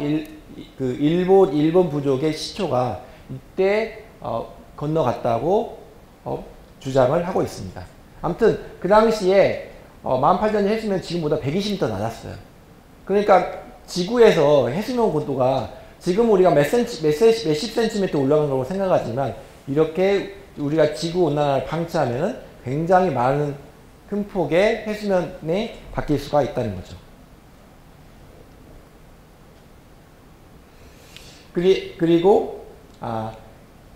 일본 부족의 시초가 이때 건너갔다고 주장을 하고 있습니다. 아무튼 그 당시에 18,000년 해수면 지금보다 120m 낮았어요. 그러니까 지구에서 해수면 고도가 지금 우리가 몇십 센티미터 올라간 거라고 생각하지만 이렇게 우리가 지구 온난화를 방치하면 굉장히 많은 큰 폭의 해수면이 바뀔 수가 있다는 거죠. 그리고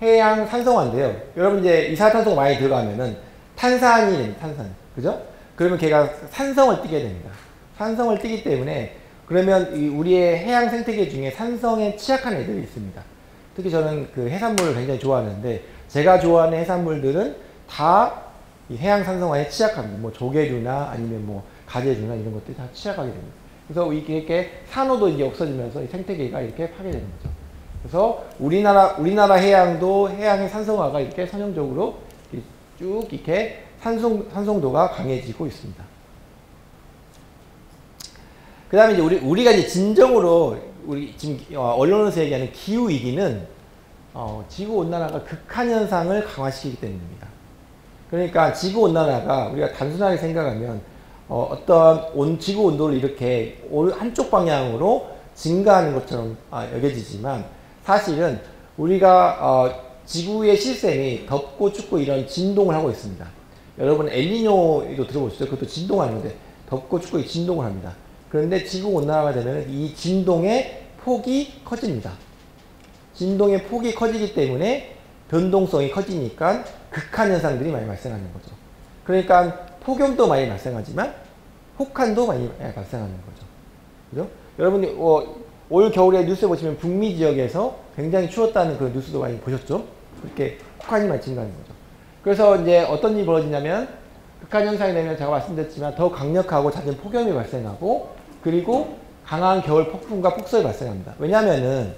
해양 산성화인데요. 여러분 이제 이산화탄소가 많이 들어가면은 탄산이 됩니다. 탄산. 그죠? 그러면 걔가 산성을 띠게 됩니다. 산성을 띠기 때문에 그러면 우리의 해양 생태계 중에 산성에 취약한 애들이 있습니다. 특히 저는 그 해산물을 굉장히 좋아하는데 제가 좋아하는 해산물들은 다 이 해양 산성화에 취약합니다. 뭐 조개류나 아니면 뭐 가재류나 이런 것들이 다 취약하게 됩니다. 그래서 이렇게 산호도 이제 없어지면서 이 생태계가 이렇게 파괴되는 거죠. 그래서 우리나라 해양도 해양의 산성화가 이렇게 선형적으로 쭉 이렇게 산성도가 강해지고 있습니다. 그 다음에 이제 우리가 이제 진정으로 우리 지금 언론에서 얘기하는 기후 위기는 지구 온난화가 극한 현상을 강화시키기 때문입니다. 그러니까 지구 온난화가 우리가 단순하게 생각하면 어떤 지구 온도를 이렇게 한쪽 방향으로 증가하는 것처럼 여겨지지만 사실은 우리가 지구의 시스템이 덥고 춥고 이런 진동을 하고 있습니다. 여러분 엘니뇨도 들어보셨죠? 그것도 진동하는데 덥고 춥고 진동을 합니다. 그런데 지구 온난화가 되면 이 진동의 폭이 커집니다. 진동의 폭이 커지기 때문에 변동성이 커지니까 극한 현상들이 많이 발생하는 거죠. 그러니까 폭염도 많이 발생하지만 혹한도 많이 발생하는 거죠. 그죠? 여러분이 올 겨울에 뉴스에 보시면 북미 지역에서 굉장히 추웠다는 그런 뉴스도 많이 보셨죠? 그렇게 혹한이 많이 증가하는 거죠. 그래서 이제 어떤 일이 벌어지냐면 극한 현상이 되면 제가 말씀드렸지만 더 강력하고 잦은 폭염이 발생하고 그리고 강한 겨울 폭풍과 폭설이 발생합니다. 왜냐하면은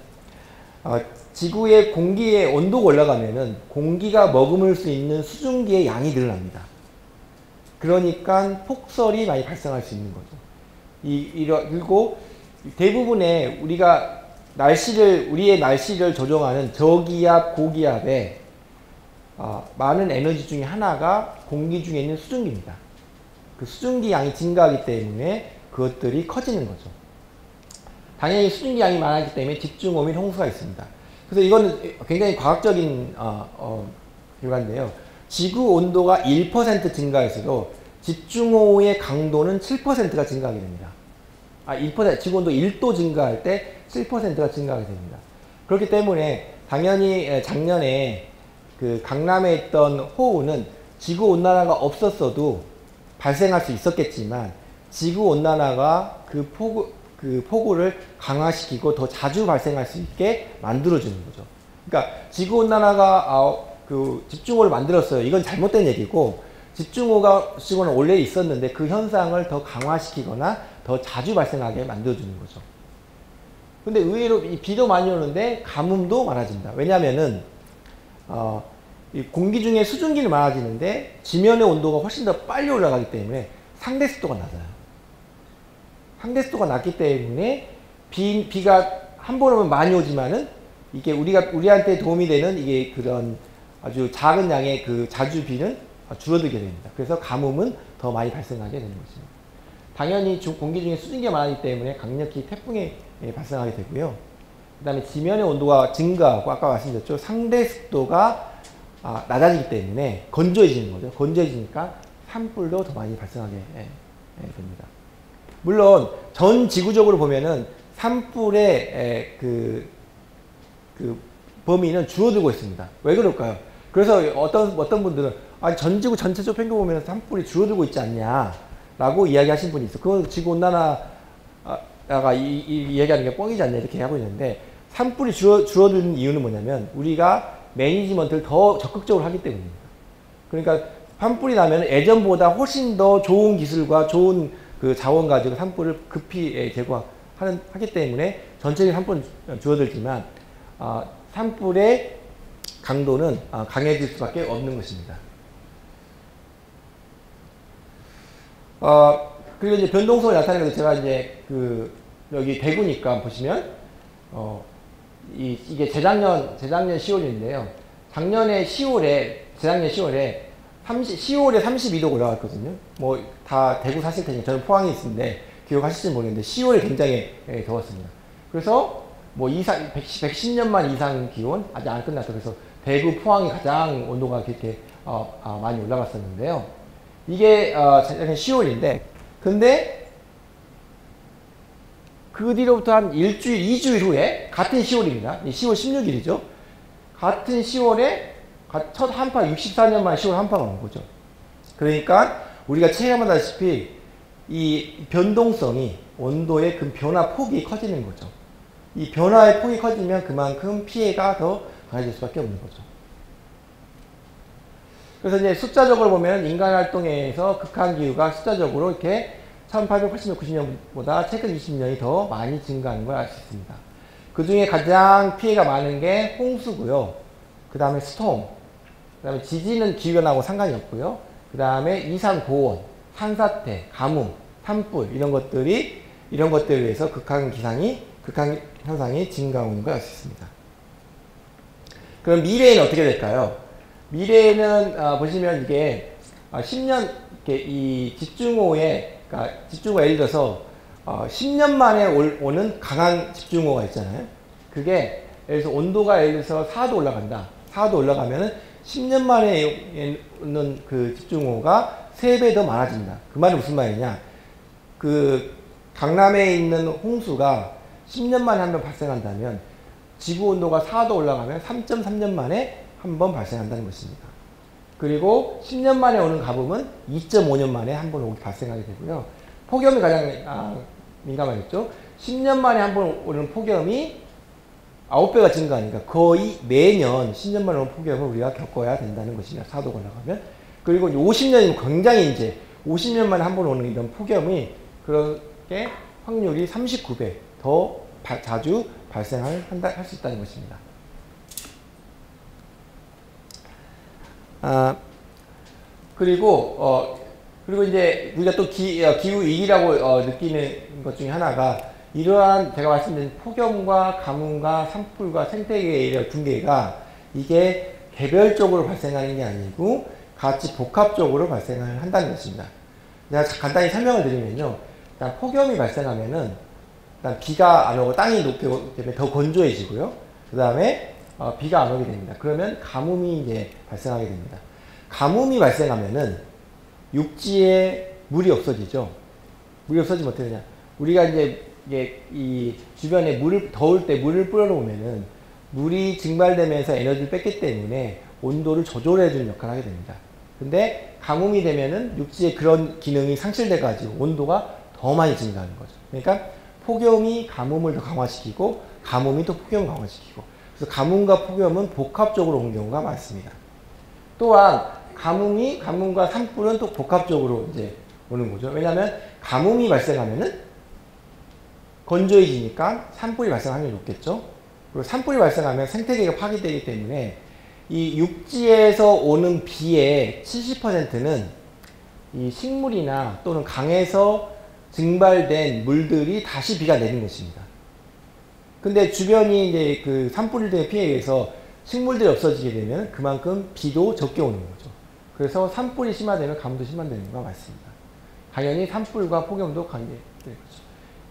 지구의 공기의 온도가 올라가면은 공기가 머금을 수 있는 수증기의 양이 늘어납니다. 그러니까 폭설이 많이 발생할 수 있는 거죠. 그리고 대부분의 우리의 날씨를 조정하는 저기압, 고기압에 많은 에너지 중에 하나가 공기 중에 있는 수증기입니다. 그 수증기 양이 증가하기 때문에 그것들이 커지는 거죠. 당연히 수증기 양이 많아지기 때문에 집중호우 및 홍수가 있습니다. 그래서 이거는 굉장히 과학적인 결과인데요. 지구 온도가 1% 증가할수록 집중호우의 강도는 7%가 증가하게 됩니다. 1%, 지구 온도 1도 증가할 때 7%가 증가하게 됩니다. 그렇기 때문에 당연히 작년에 그 강남에 있던 호우는 지구 온난화가 없었어도 발생할 수 있었겠지만 지구 온난화가 그 폭우를 강화시키고 더 자주 발생할 수 있게 만들어주는 거죠. 그러니까 지구 온난화가 집중호우를 만들었어요. 이건 잘못된 얘기고 집중호우는 원래 있었는데 그 현상을 더 강화시키거나 더 자주 발생하게 만들어주는 거죠. 근데 의외로 비도 많이 오는데 가뭄도 많아집니다. 왜냐하면은 이 공기 중에 수증기는 많아지는데 지면의 온도가 훨씬 더 빨리 올라가기 때문에 상대 습도가 낮아요. 상대 습도가 낮기 때문에 비가 한 번 오면 많이 오지만은 이게 우리한테 도움이 되는 이게 그런 아주 작은 양의 그 자주 비는 줄어들게 됩니다. 그래서 가뭄은 더 많이 발생하게 되는 것입니다. 당연히 공기 중에 수증기가 많아지기 때문에 강력히 태풍이 발생하게 되고요. 그 다음에 지면의 온도가 증가하고 아까 말씀드렸죠. 상대 습도가 낮아지기 때문에 건조해지는 거죠. 건조해지니까 산불도 더 많이 발생하게 됩니다. 물론 전 지구적으로 보면은 산불의 그 범위는 줄어들고 있습니다. 왜 그럴까요? 그래서 어떤 분들은 전 지구 전체적 평균 보면 산불이 줄어들고 있지 않냐라고 이야기하신 분이 있어요. 그건 지구 온난화가 이야기하는 게 뻥이지 않냐 이렇게 하고 있는데 산불이 줄어드는 이유는 뭐냐면 우리가 매니지먼트를 더 적극적으로 하기 때문입니다. 그러니까 산불이 나면 예전보다 훨씬 더 좋은 기술과 좋은 그 자원 가지고 산불을 급히 제거하기 하기 때문에 전체적인 산불은 줄어들지만 산불의 강도는 강해질 수밖에 없는 것입니다. 그리고 이제 변동성을 나타내는 거 제가 이제 여기 대구니까 보시면 이게 재작년 10월인데요. 재작년 10월에 32도가 올라갔거든요. 뭐 다 대구 사실 테니까 저는 포항에 있는데 기억하실지 모르겠는데 10월에 굉장히 더웠습니다. 그래서 뭐 110년만 이상 기온 아직 안 끝났어요. 그래서 대구 포항이 가장 온도가 그렇게 많이 올라갔었는데요. 이게 작년 10월인데 근데 그 뒤로부터 한 일주일, 2주일 후에 같은 10월입니다. 10월 16일이죠. 같은 10월에 첫 한파 64년 만에 10월 한파가 온 거죠. 그러니까 우리가 체감하다시피 이 변동성이 온도의 그 변화 폭이 커지는 거죠. 이 변화의 폭이 커지면 그만큼 피해가 더 강해질 수밖에 없는 거죠. 그래서 이제 숫자적으로 보면 인간 활동에서 극한 기후가 숫자적으로 이렇게 1880년, 90년보다 최근 20년이 더 많이 증가하는 걸 알 수 있습니다. 그 중에 가장 피해가 많은 게 홍수고요. 그 다음에 스톰, 그 다음에 지진은 기후변화하고 상관이 없고요. 그 다음에 이상 고온, 산사태, 가뭄, 산불 이런 것들에 의해서 극한 현상이 증가하는 걸 알 수 있습니다. 그럼 미래에는 어떻게 될까요? 미래에는 보시면 이게 10년 이렇게 이 그러니까 집중호가 예를 들어서 10년 만에 오는 강한 집중호가 있잖아요. 그게 예를 들어서 온도가 예를 들어서 4도 올라간다. 4도 올라가면은 10년 만에 오는 그 집중호가 3배 더 많아진다. 그 말은 무슨 말이냐? 그 강남에 있는 홍수가 10년 만에 한 번 발생한다면 지구 온도가 4도 올라가면 3.3년 만에 한 번 발생한다는 것입니다. 그리고 10년 만에 오는 가뭄은 2.5년 만에 한 번 발생하게 되고요. 폭염이 가장 민감하겠죠. 10년 만에 한 번 오는 폭염이 9배가 증가하니까 거의 매년 10년 만에 오는 폭염을 우리가 겪어야 된다는 것입니다. 4도가 올라가면. 그리고 50년이면 굉장히 이제 50년 만에 한 번 오는 이런 폭염이 그렇게 확률이 39배 더 자주 발생할 수 있다는 것입니다. 그리고 이제 우리가 또 기후 위기라고 느끼는 것 중에 하나가 이러한 제가 말씀드린 폭염과 가뭄과 산불과 생태계의 붕괴가 이게 개별적으로 발생하는 게 아니고 같이 복합적으로 발생을 한다는 것입니다. 제가 간단히 설명을 드리면요. 일단 폭염이 발생하면은 일단 비가 안 오고 땅이 높게 되면 더 건조해지고요. 그 다음에 비가 안 오게 됩니다. 그러면 가뭄이 이제 발생하게 됩니다. 가뭄이 발생하면은 육지에 물이 없어지죠. 물이 없어지면 어떻게 되냐? 우리가 이제 이 주변에 더울 때 물을 뿌려놓으면은 물이 증발되면서 에너지를 뺐기 때문에 온도를 조절해주는 역할을 하게 됩니다. 근데 가뭄이 되면은 육지에 그런 기능이 상실돼가지고 온도가 더 많이 증가하는 거죠. 그러니까 폭염이 가뭄을 더 강화시키고 가뭄이 또 폭염을 강화시키고 그래서 가뭄과 폭염은 복합적으로 오는 경우가 많습니다. 또한 가뭄과 산불은 또 복합적으로 이제 오는 거죠. 왜냐하면 가뭄이 발생하면은 건조해지니까 산불이 발생할 확률이 높겠죠. 그리고 산불이 발생하면 생태계가 파괴되기 때문에 이 육지에서 오는 비의 70%는 이 식물이나 또는 강에서 증발된 물들이 다시 비가 내리는 것입니다. 근데 주변이 이제 그 산불 등의 피해에 의해서 식물들이 없어지게 되면 그만큼 비도 적게 오는 거죠. 그래서 산불이 심화되면 가뭄도 심화되는 경우가 많습니다. 당연히 산불과 폭염도 관계될 거죠.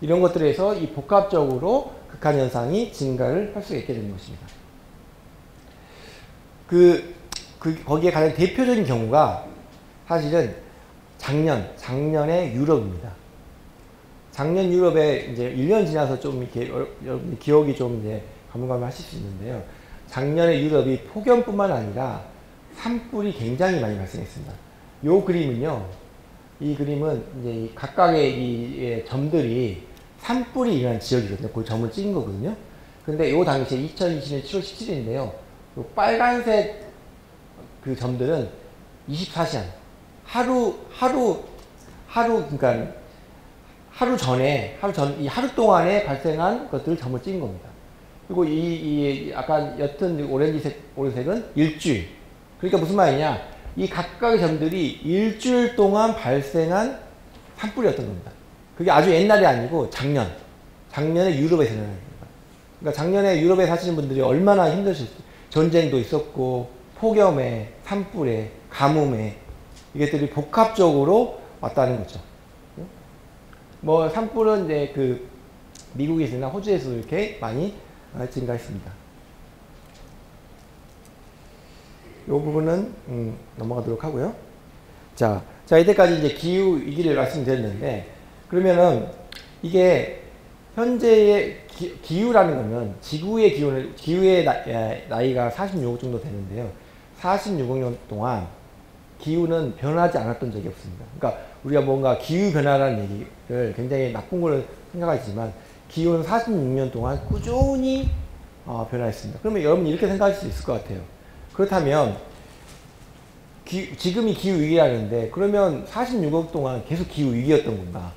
이런 것들에서 이 복합적으로 극한 현상이 증가를 할 수 있게 되는 것입니다. 거기에 가장 대표적인 경우가 사실은 작년의 유럽입니다. 작년 유럽에 이제 1년 지나서 좀 이렇게 여러분 기억이 좀 이제 가물가물하실 수 있는데요. 작년에 유럽이 폭염뿐만 아니라 산불이 굉장히 많이 발생했습니다. 이 그림은요. 이 그림은 이제 각각의 이 점들이 산불이 일어난 지역이거든요. 그 점을 찍은 거거든요. 근데 이 당시에 2020년 7월 17일인데요. 이 빨간색 그 점들은 24시간 하루 그러니까 이 하루 동안에 발생한 것들을 전부 찍은 겁니다. 그리고 이 약간 옅은 오렌지색은 일주일. 그러니까 무슨 말이냐? 이 각각의 점들이 일주일 동안 발생한 산불이었던 겁니다. 그게 아주 옛날이 아니고 작년에 유럽에서 일어난 겁니다. 그러니까 작년에 유럽에 사시는 분들이 얼마나 힘드셨어요. 전쟁도 있었고, 폭염에, 산불에, 가뭄에, 이것들이 복합적으로 왔다는 거죠. 뭐, 산불은 이제 그, 미국에서나 호주에서도 이렇게 많이 증가했습니다. 이 부분은, 넘어가도록 하고요. 자, 이때까지 이제 기후 위기를 말씀드렸는데, 그러면은, 이게, 현재의 기후라는 거는 기후의 나이가 46억 정도 되는데요. 46억 년 동안 기후는 변하지 않았던 적이 없습니다. 그러니까 우리가 뭔가 기후 변화라는 얘기를 굉장히 나쁜 걸 생각하지만 기후는 46년 동안 꾸준히 변화했습니다. 그러면 여러분 이렇게 생각할 수 있을 것 같아요. 그렇다면 지금이 기후 위기라는데 그러면 46억 동안 계속 기후 위기였던 건가?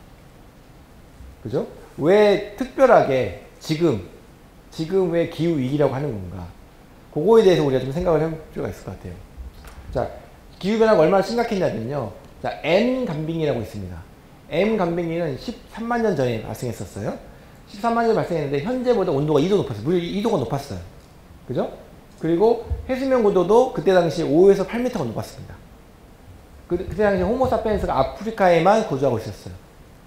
그죠? 왜 특별하게 지금 왜 기후 위기라고 하는 건가? 그거에 대해서 우리가 좀 생각을 해볼 필요가 있을 것 같아요. 자, 기후 변화가 얼마나 심각했냐면요. 자, M간빙이라고 있습니다. M간빙이는 13만 년 전에 발생했었어요. 13만 년 전에 발생했는데 현재보다 온도가 2도 높았어요. 무려 2도가 높았어요. 그죠? 그리고 해수면 고도도 그때 당시 5에서 8m가 높았습니다. 그때 당시 호모사피엔스가 아프리카에만 거주하고 있었어요.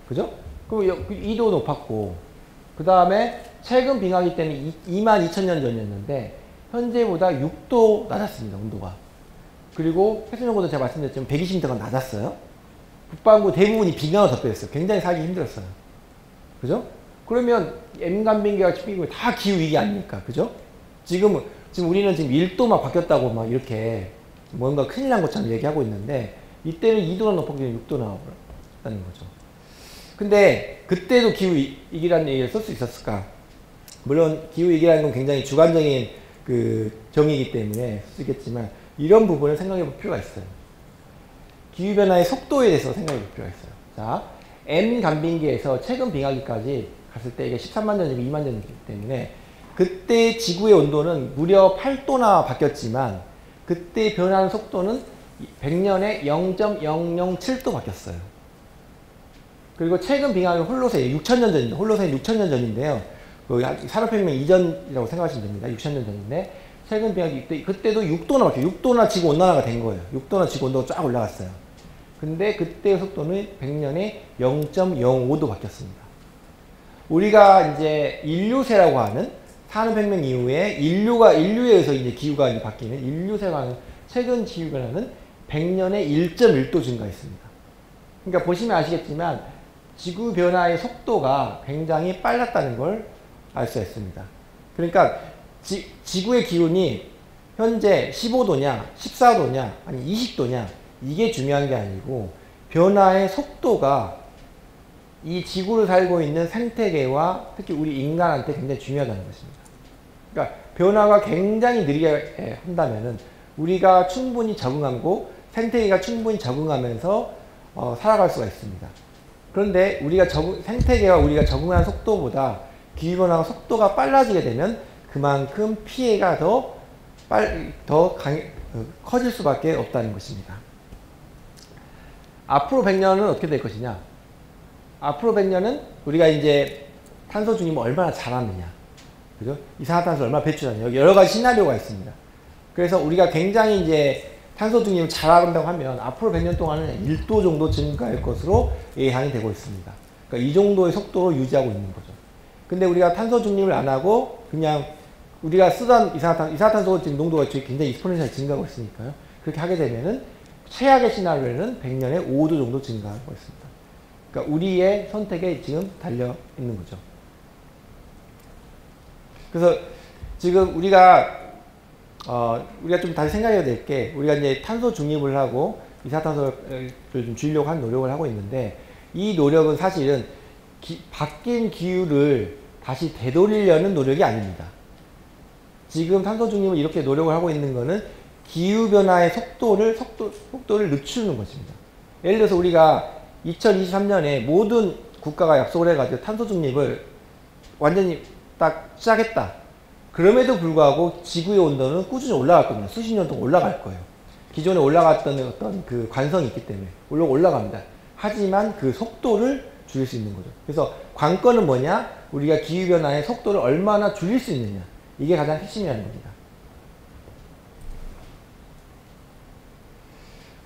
그죠? 그럼 2도 높았고, 그 다음에 최근 빙하기 때는 22,000년 전이었는데, 현재보다 6도 낮았습니다, 온도가. 그리고 해수면고도 제가 말씀드렸지만 120m가 낮았어요. 북반구 대부분이 빙하로 덮여있어요. 굉장히 살기 힘들었어요. 그죠? 그러면 M간빙기가 빙하기 다 기후위기 아닙니까? 그죠? 지금 우리는 지금 1도만 바뀌었다고 막 이렇게 뭔가 큰일 난 것처럼 얘기하고 있는데, 이때는 2도나 높았기 때문에 6도 나왔다는 거죠. 근데 그때도 기후위기라는 얘기를 쓸 수 있었을까? 물론 기후위기라는 건 굉장히 주관적인 그 정의이기 때문에 쓰겠지만 이런 부분을 생각해 볼 필요가 있어요. 기후변화의 속도에 대해서 생각해 볼 필요가 있어요. 자, M간빙기에서 최근 빙하기까지 갔을 때 이게 13만 년이고 2만 년이기 때문에 그때 지구의 온도는 무려 8도나 바뀌었지만 그때 변하는 속도는 100년에 0.007도 바뀌었어요. 그리고 최근 빙하기는 홀로세 6,000년 전입니다. 홀로세는 6,000년 전인데요. 그 산업혁명 이전이라고 생각하시면 됩니다. 6,000년 전인데 최근 빙하기 그때도 6도나 바뀌어요. 6도나 지구 온난화가 된 거예요. 6도나 지구 온도가 쫙 올라갔어요. 근데 그때의 속도는 100년에 0.05도 바뀌었습니다. 우리가 이제 인류세라고 하는 산업혁명 이후에 인류에 의해서 이제 기후가 이제 바뀌는 인류세라고 하는 최근 기후변화는 100년에 1.1도 증가했습니다. 그러니까 보시면 아시겠지만 지구 변화의 속도가 굉장히 빨랐다는 걸 알 수 있습니다. 그러니까 지구의 기온이 현재 15도냐, 14도냐, 아니 20도냐 이게 중요한 게 아니고 변화의 속도가 이 지구를 살고 있는 생태계와 특히 우리 인간한테 굉장히 중요하다는 것입니다. 그러니까 변화가 굉장히 느리게 한다면은 우리가 충분히 적응하고 생태계가 충분히 적응하면서 살아갈 수가 있습니다. 그런데 생태계와 우리가 적응하는 속도보다 기후변화 속도가 빨라지게 되면 그만큼 피해가 커질 수밖에 없다는 것입니다. 앞으로 100년은 어떻게 될 것이냐? 앞으로 100년은 우리가 이제 탄소 중립을 얼마나 잘하느냐, 그죠? 이산화탄소 얼마나 배출하느냐, 여기 여러 가지 시나리오가 있습니다. 그래서 우리가 굉장히 이제 탄소 중립을 잘한다고 하면 앞으로 100년 동안은 1도 정도 증가할 것으로 예상이 되고 있습니다. 그러니까 이 정도의 속도로 유지하고 있는 거죠. 근데 우리가 탄소 중립을 안 하고 그냥 우리가 쓰던 이산화탄소 지금 농도가 굉장히 익스포넨셜 증가하고 있으니까요. 그렇게 하게 되면은 최악의 시나리오에는 100년에 5도 정도 증가하고 있습니다. 그러니까 우리의 선택에 지금 달려 있는 거죠. 그래서 지금 우리가 좀 다시 생각해야 될 게, 우리가 이제 탄소 중립을 하고 이산화탄소를 좀 줄이려고 하는 노력을 하고 있는데, 이 노력은 사실은 바뀐 기후를 다시 되돌리려는 노력이 아닙니다. 지금 탄소 중립을 이렇게 노력을 하고 있는 거는 기후변화의 속도를 늦추는 것입니다. 예를 들어서 우리가 2023년에 모든 국가가 약속을 해가지고 탄소 중립을 완전히 딱 시작했다. 그럼에도 불구하고 지구의 온도는 꾸준히 올라갈 겁니다. 수십 년 동안 올라갈 거예요. 기존에 올라갔던 어떤 그 관성이 있기 때문에 물론 올라갑니다. 하지만 그 속도를 줄일 수 있는 거죠. 그래서 관건은 뭐냐? 우리가 기후변화의 속도를 얼마나 줄일 수 있느냐. 이게 가장 핵심이라는 겁니다.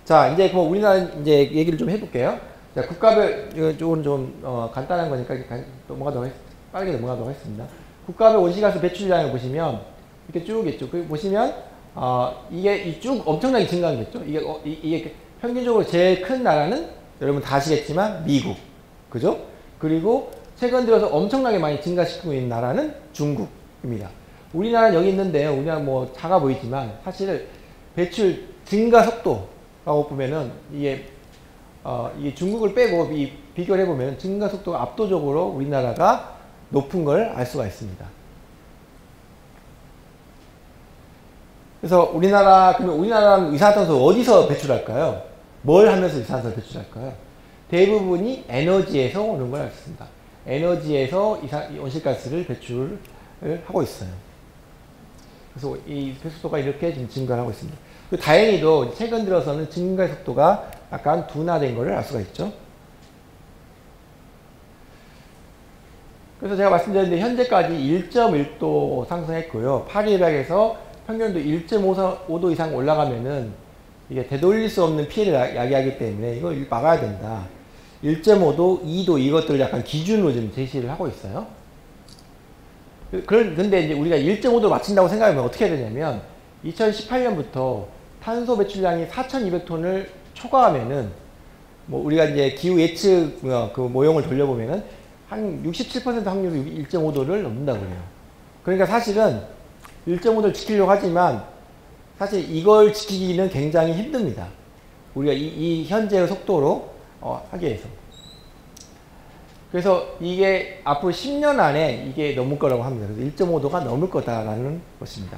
자, 이제 뭐 우리나라 이제 얘기를 좀 해볼게요. 자, 국가별, 이건 좀, 간단한 거니까 빠르게 넘어가도록 하겠습니다. 국가별 온실가스 배출량을 보시면, 이렇게 쭉 있죠. 보시면, 이게 쭉 엄청나게 증가한 겠죠. 이게 평균적으로 제일 큰 나라는 여러분 다 아시겠지만 미국. 그죠? 그리고 최근 들어서 엄청나게 많이 증가시키고 있는 나라는 중국입니다. 우리나라는 여기 있는데요. 우리나라 뭐 작아 보이지만 사실 배출 증가 속도라고 보면은 이게 중국을 빼고 비교를 해보면 증가 속도가 압도적으로 우리나라가 높은 걸 알 수가 있습니다. 그래서 그러면 우리나라는 이산화탄소 어디서 배출할까요? 뭘 하면서 이산화탄소 배출할까요? 대부분이 에너지에서 오는 걸 알 수 있습니다. 에너지에서 온실가스를 배출을 하고 있어요. 그래서 이 배수도가 이렇게 지금 증가를 하고 있습니다. 다행히도 최근 들어서는 증가 속도가 약간 둔화된 것을 알 수가 있죠. 그래서 제가 말씀드렸는데 현재까지 1.1도 상승했고요. 파리협약에서 평균도 1.5도 이상 올라가면은 이게 되돌릴 수 없는 피해를 야기하기 때문에 이걸 막아야 된다. 1.5도, 2도 이것들을 약간 기준으로 지금 제시를 하고 있어요. 근데 이제 우리가 1.5도 맞춘다고 생각하면 어떻게 해야 되냐면 2018년부터 탄소 배출량이 4,200톤을 초과하면은 뭐 우리가 이제 기후 예측 그 모형을 돌려보면은 한 67% 확률로 1.5도를 넘는다고 그래요. 그러니까 사실은 1.5도를 지키려고 하지만 사실 이걸 지키기는 굉장히 힘듭니다. 우리가 이 현재의 속도로 하기 위해서. 그래서 이게 앞으로 10년 안에 이게 넘을 거라고 합니다. 그래서 1.5도가 넘을 거다라는 것입니다.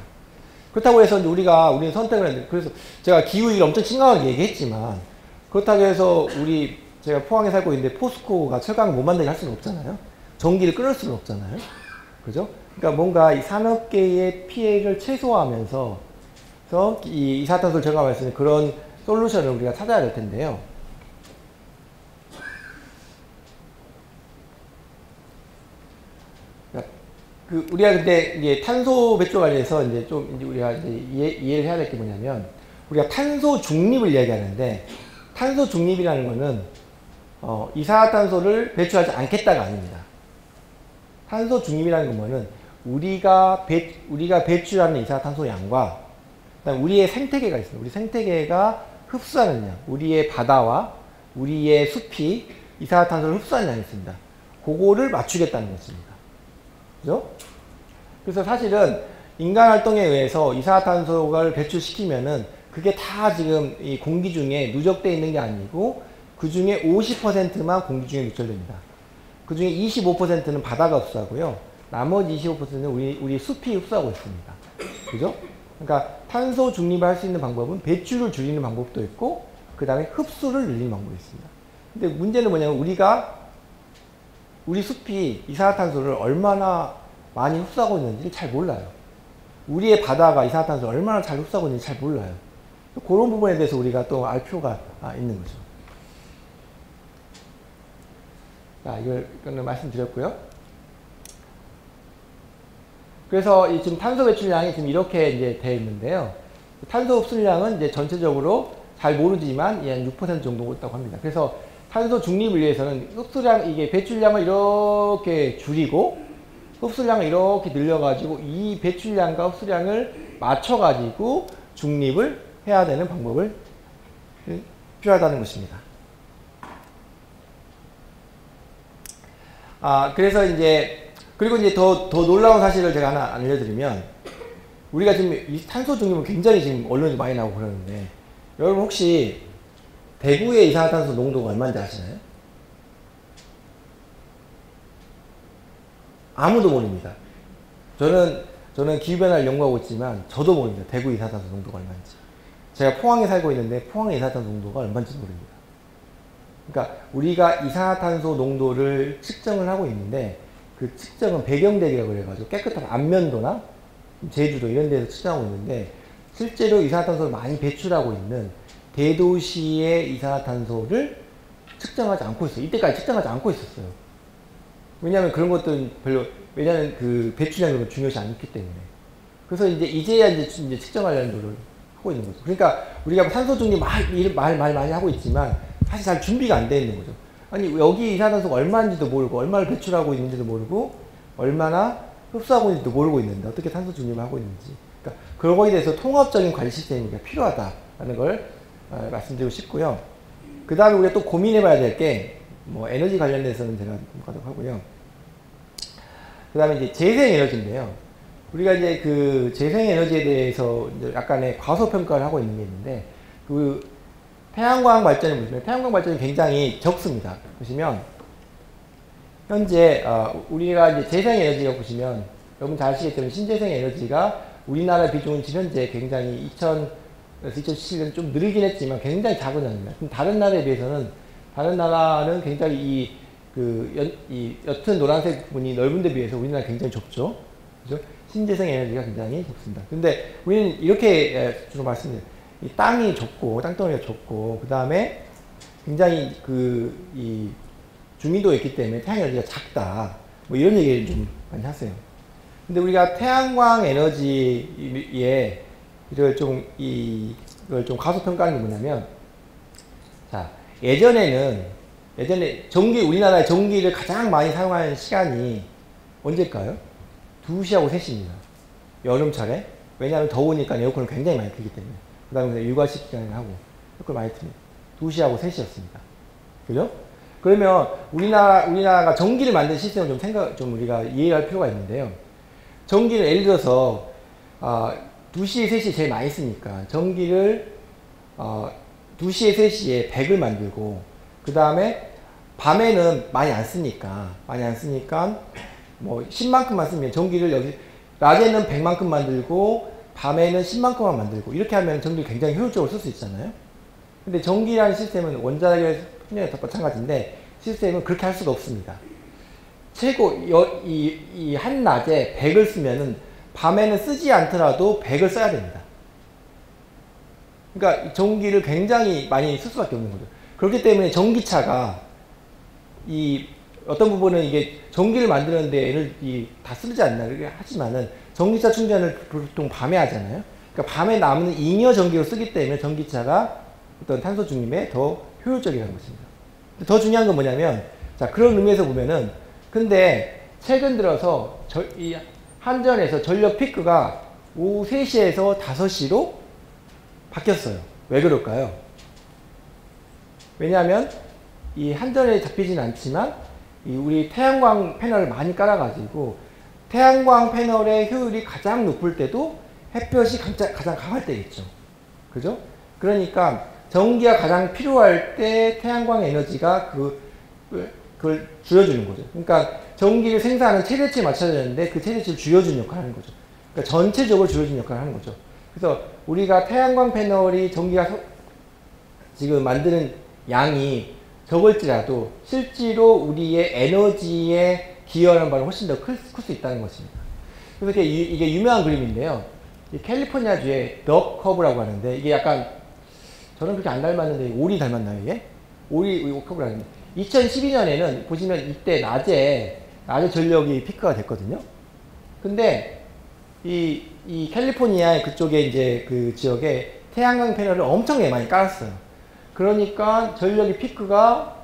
그렇다고 해서 우리는 선택을 했는데, 그래서 제가 기후위기를 엄청 심각하게 얘기했지만, 그렇다고 해서 제가 포항에 살고 있는데 포스코가 철강을 못 만들게 할 수는 없잖아요. 전기를 끊을 수는 없잖아요. 그죠? 그러니까 뭔가 이 산업계의 피해를 최소화하면서, 이 이산화탄소를 저감할 수 있는 그런 솔루션을 우리가 찾아야 될 텐데요. 우리가 근데 이게 탄소 배출 관련해서 이제 우리가 이해를 해야 될 게 뭐냐면, 우리가 탄소 중립을 이야기하는데, 탄소 중립이라는 거는, 이산화탄소를 배출하지 않겠다가 아닙니다. 탄소 중립이라는 거는, 우리가 배출하는 이산화탄소 양과, 그다음 우리의 생태계가 있습니다. 우리 생태계가 흡수하는 양, 우리의 바다와 우리의 숲이 이산화탄소를 흡수하는 양이 있습니다. 그거를 맞추겠다는 것입니다. 그죠? 그래서 사실은 인간 활동에 의해서 이산화탄소를 배출시키면은 그게 다 지금 이 공기 중에 누적되어 있는 게 아니고 그 중에 50%만 공기 중에 누출됩니다. 그 중에 25%는 바다가 흡수하고요. 나머지 25%는 우리 숲이 흡수하고 있습니다. 그죠? 그러니까 탄소 중립을 할 수 있는 방법은 배출을 줄이는 방법도 있고 그 다음에 흡수를 늘리는 방법이 있습니다. 근데 문제는 뭐냐면 우리 숲이 이산화탄소를 얼마나 많이 흡수하고 있는지를 잘 몰라요. 우리의 바다가 이산화탄소를 얼마나 잘 흡수하고 있는지 잘 몰라요. 그런 부분에 대해서 우리가 또 알 필요가 있는 거죠. 자, 이거는 말씀드렸고요. 그래서 지금 탄소 배출량이 지금 이렇게 이제 되어 있는데요. 탄소 흡수량은 이제 전체적으로 잘 모르지만 한 6% 정도 있다고 합니다. 그래서 탄소 중립을 위해서는 이게 배출량을 이렇게 줄이고 흡수량을 이렇게 늘려가지고 이 배출량과 흡수량을 맞춰가지고 중립을 해야 되는 방법을 필요하다는 것입니다. 그래서 그리고 더 놀라운 사실을 제가 하나 알려드리면, 우리가 지금 이 탄소 중립은 굉장히 지금 언론에 많이 나오고 그러는데, 여러분 혹시 대구의 이산화탄소 농도가 얼마인지 아시나요? 아무도 모릅니다. 저는 기후변화를 연구하고 있지만 저도 모릅니다. 대구 이산화탄소 농도가 얼마인지. 제가 포항에 살고 있는데 포항의 이산화탄소 농도가 얼마인지 모릅니다. 그러니까 우리가 이산화탄소 농도를 측정을 하고 있는데 그 측정은 배경대기라고 그래가지고 깨끗한 안면도나 제주도 이런 데서 측정하고 있는데 실제로 이산화탄소를 많이 배출하고 있는 대도시의 이산화탄소를 측정하지 않고 있어요. 이때까지 측정하지 않고 있었어요. 왜냐하면 그런 것들은 별로, 왜냐하면 그 배출량이 중요시 않기 때문에. 그래서 이제야 이제 측정하려는 노력을 하고 있는 거죠. 그러니까 우리가 탄소 중립 말 많이 하고 있지만 사실 잘 준비가 안 돼 있는 거죠. 아니, 여기 이산화탄소가 얼마인지도 모르고, 얼마를 배출하고 있는지도 모르고, 얼마나 흡수하고 있는지도 모르고 있는데, 어떻게 탄소 중립을 하고 있는지. 그러니까 그런 거에 대해서 통합적인 관리 시스템이 필요하다라는 걸 말씀드리고 싶고요. 그 다음에 우리가 또 고민해 봐야 될 게, 뭐, 에너지 관련돼서는 제가 가도록 하고요. 그 다음에 이제 재생에너지인데요. 우리가 이제 그 재생에너지에 대해서 이제 약간의 과소평가를 하고 있는 게 있는데, 그 태양광 발전을 보시면 태양광 발전이 굉장히 적습니다. 보시면 현재 우리가 이제 재생에너지가 보시면 여러분 잘 아시겠지만 신재생에너지가 우리나라 비중은 지금 현재 굉장히 2000에서 2017년 좀 늘긴 했지만 굉장히 작은 양입니다. 다른 나라에 비해서는 다른 나라는 굉장히 이 옅은 노란색 부분이 넓은 데 비해서 우리나라 굉장히 좁죠. 그죠? 신재생에너지가 굉장히 적습니다. 근데 우리는 이렇게 주로 말씀드려요. 이 땅이 좁고, 땅덩어리가 좁고, 그 다음에 굉장히 이 중위도에 있기 때문에 태양에너지가 작다. 뭐 이런 얘기를 좀 많이 하세요. 근데 우리가 태양광 에너지에 이걸 좀 과소평가하는 게 뭐냐면, 자, 예전에 우리나라의 전기를 가장 많이 사용하는 시간이 언제일까요? 2시하고 3시입니다. 여름철에. 왜냐하면 더우니까 에어컨을 굉장히 많이 틀기 때문에. 그 다음에 일과식 기간을 하고 에어컨을 많이 틉니다. 2시하고 3시였습니다. 그죠? 그러면 우리나라가 전기를 만드는 시스템을 좀 우리가 이해할 필요가 있는데요. 전기를 예를 들어서 2시, 3시 제일 많이 쓰니까 전기를 2시에 3시에 100을 만들고, 그 다음에 밤에는 많이 안 쓰니까 뭐 10만큼만 쓰면 전기를 여기 낮에는 100만큼 만들고 밤에는 10만큼만 만들고 이렇게 하면 전기를 굉장히 효율적으로 쓸 수 있잖아요. 근데 전기라는 시스템은 원자력의 풍력에 마찬가지인데 시스템은 그렇게 할 수가 없습니다. 최고 이 한낮에 100을 쓰면은 밤에는 쓰지 않더라도 100을 써야 됩니다. 그러니까 전기를 굉장히 많이 쓸 수밖에 없는 거죠. 그렇기 때문에 전기차가 어떤 부분은 이게 전기를 만드는데 다 쓰지 않나 이렇게 하지만은 전기차 충전을 보통 밤에 하잖아요. 그러니까 밤에 남는 잉여 전기로 쓰기 때문에 전기차가 어떤 탄소 중립에 더 효율적이라는 것입니다. 더 중요한 건 뭐냐면, 자, 그런 의미에서 보면은, 근데 최근 들어서 이 한전에서 전력 피크가 오후 3시에서 5시로 바뀌었어요. 왜 그럴까요? 왜냐하면 이 한전에 잡히진 않지만 우리 태양광 패널을 많이 깔아가지고 태양광 패널의 효율이 가장 높을 때도 햇볕이 가장 강할 때겠죠. 그죠? 그러니까 전기가 가장 필요할 때 태양광 에너지가 그걸 줄여주는 거죠. 그러니까 전기를 생산하는 최대치에 맞춰야 되는데 그 최대치를 줄여주는 역할을 하는 거죠. 그러니까 전체적으로 줄여주는 역할을 하는 거죠. 그래서 우리가 태양광 패널이 전기가 지금 만드는 양이 적을지라도 실제로 우리의 에너지에 기여하는 바는 훨씬 더 클 수 있다는 것입니다. 그래서 이게 유명한 그림인데요. 이 캘리포니아주의 덕 커브라고 하는데, 이게 약간 저는 그렇게 안 닮았는데 오리 닮았나요 이게? 오리 커브라고 하는데 2012년에는 보시면 이때 낮에 전력이 피크가 됐거든요. 근데 이 캘리포니아 그쪽에 이제 그 지역에 태양광 패널을 엄청 많이 깔았어요. 그러니까 전력의 피크가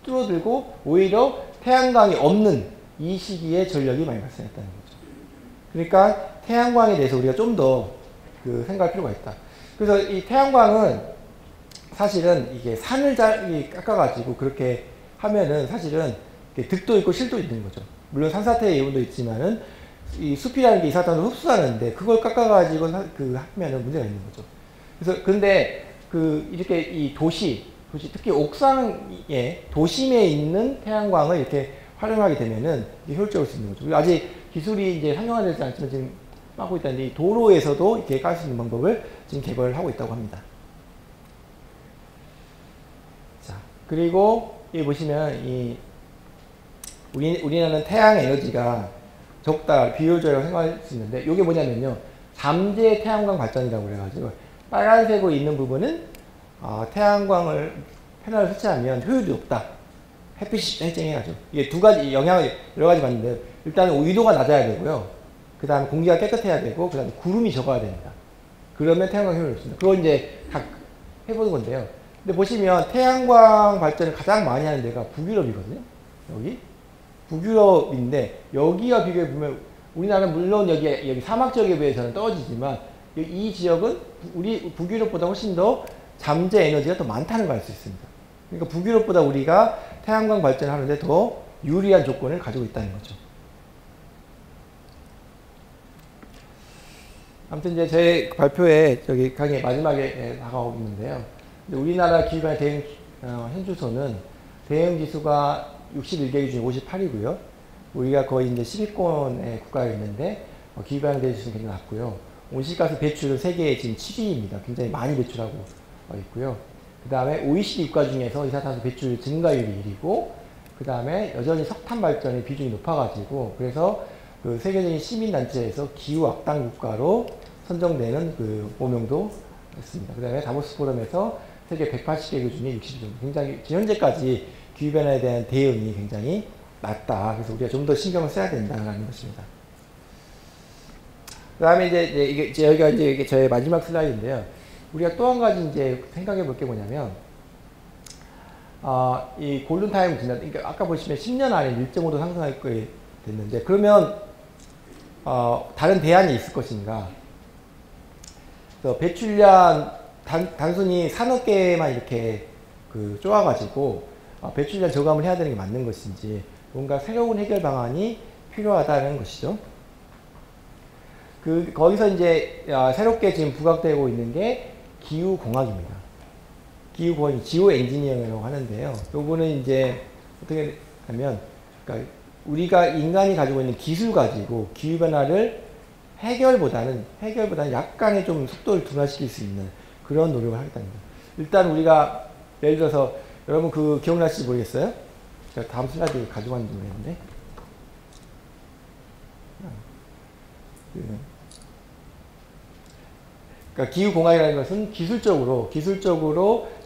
줄어들고 오히려 태양광이 없는 이 시기에 전력이 많이 발생했다는 거죠. 그러니까 태양광에 대해서 우리가 좀 더 생각할 필요가 있다. 그래서 이 태양광은 사실은 이게 산을 깎아가지고 그렇게 하면은 사실은 득도 있고 실도 있는 거죠. 물론 산사태의 이론도 있지만은 이 숲이라는 게 이산화탄소를 흡수하는데 그걸 깎아가지고 하면은 문제가 있는 거죠. 그래서 근데 이렇게 이 도시 특히 옥상에 도심에 있는 태양광을 이렇게 활용하게 되면은 이게 효율적으로 쓰는 거죠. 아직 기술이 이제 상용화되지 않지만 지금 하고 있다는데 도로에서도 이렇게 깔 수 있는 방법을 지금 개발을 하고 있다고 합니다. 자, 그리고 여기 보시면 우리나라는 태양 에너지가 적다 비효율적으로 생각할 수 있는데 이게 뭐냐면요. 잠재 태양광 발전이라고 그래가지고 빨간색으로 있는 부분은 태양광을 패널을 설치하면 효율이 높다. 햇빛이 쨍쨍해가지고 이게 두 가지 영향을 여러 가지 받는데 일단은 위도가 낮아야 되고요. 그 다음에 공기가 깨끗해야 되고 그 다음에 구름이 적어야 됩니다. 그러면 태양광 효율이 높습니다. 그거 이제 다 해보는 건데요. 근데 보시면 태양광 발전을 가장 많이 하는 데가 북유럽이거든요. 여기 북유럽인데 여기와 비교해 보면 우리나라는 물론 여기 사막 지역에 비해서는 떨어지지만 이 지역은 우리 북유럽보다 훨씬 더 잠재 에너지가 더 많다는 걸 알 수 있습니다. 그러니까 북유럽보다 우리가 태양광 발전하는데 더 유리한 조건을 가지고 있다는 거죠. 아무튼 이제 제 발표에 저기 강의 마지막에 다가오고 있는데요. 우리나라 기후변화 대응 현주소는 대응 지수가 61개 중에 58이고요. 우리가 거의 이제 10위권의 국가에 있는데 기후변화 대응 지수는 굉장히 낮고요. 온실가스 배출은 세계에 지금 7위입니다. 굉장히 많이 배출하고 있고요. 그 다음에 OECD 국가 중에서 이산화탄소 배출 증가율이 1위고, 그 다음에 여전히 석탄 발전의 비중이 높아가지고, 그래서 그 세계적인 시민단체에서 기후악당 국가로 선정되는 그 오명도 했습니다. 그 다음에 다보스 포럼에서 세계 180개국 중에 60위 정도. 굉장히, 현재까지 기후변화에 대한 대응이 굉장히 낮다. 그래서 우리가 좀 더 신경을 써야 된다는 것입니다. 그 다음에 여기가 이제 저의 마지막 슬라이드인데요. 우리가 또 한 가지 이제 생각해 볼 게 뭐냐면, 이 골든타임 지난, 그러니까 아까 보시면 10년 안에 1.5도 상승할 거에 됐는데, 그러면, 다른 대안이 있을 것인가. 그래서 배출량, 단순히 산업계만 이렇게 쪼아가지고, 배출량 저감을 해야 되는 게 맞는 것인지, 뭔가 새로운 해결 방안이 필요하다는 것이죠. 거기서 이제, 새롭게 지금 부각되고 있는 게 기후공학입니다. 기후공학, 지오 엔지니어링이라고 하는데요. 요거는 이제, 어떻게 하면, 그러니까 우리가 인간이 가지고 있는 기술 가지고 기후변화를 해결보다는 약간의 좀 속도를 둔화시킬 수 있는 그런 노력을 하겠다는 거예요. 일단 우리가, 예를 들어서, 여러분 기억나실지 모르겠어요? 제가 다음 슬라이드 가져왔는지 모르겠는데. 그러니까 기후공학이라는 것은 기술적으로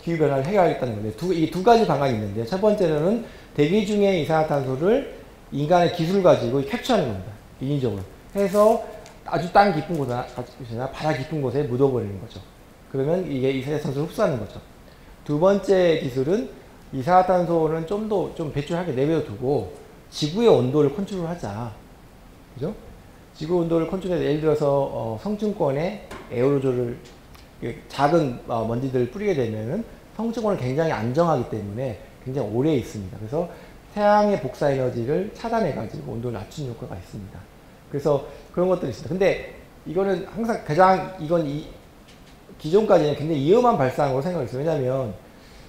기후변화를 해결하겠다는 건데, 이 두 가지 방안이 있는데, 첫 번째로는 대기 중에 이산화탄소를 인간의 기술을 가지고 캡처하는 겁니다. 인위적으로. 해서 아주 땅 깊은 곳이나 바다 깊은 곳에 묻어버리는 거죠. 그러면 이게 이산화탄소를 흡수하는 거죠. 두 번째 기술은 이산화탄소는 좀 배출하게 내버려 두고 지구의 온도를 컨트롤하자. 그죠? 지구 온도를 컨트롤해서 예를 들어서 성층권에 에어로졸을 작은 먼지들을 뿌리게 되면은 성층권은 굉장히 안정하기 때문에 굉장히 오래 있습니다. 그래서 태양의 복사 에너지를 차단해 가지고 온도를 낮추는 효과가 있습니다. 그래서 그런 것들이 있습니다. 근데 이거는 항상 기존까지는 굉장히 위험한 발상으로 생각했어요. 왜냐하면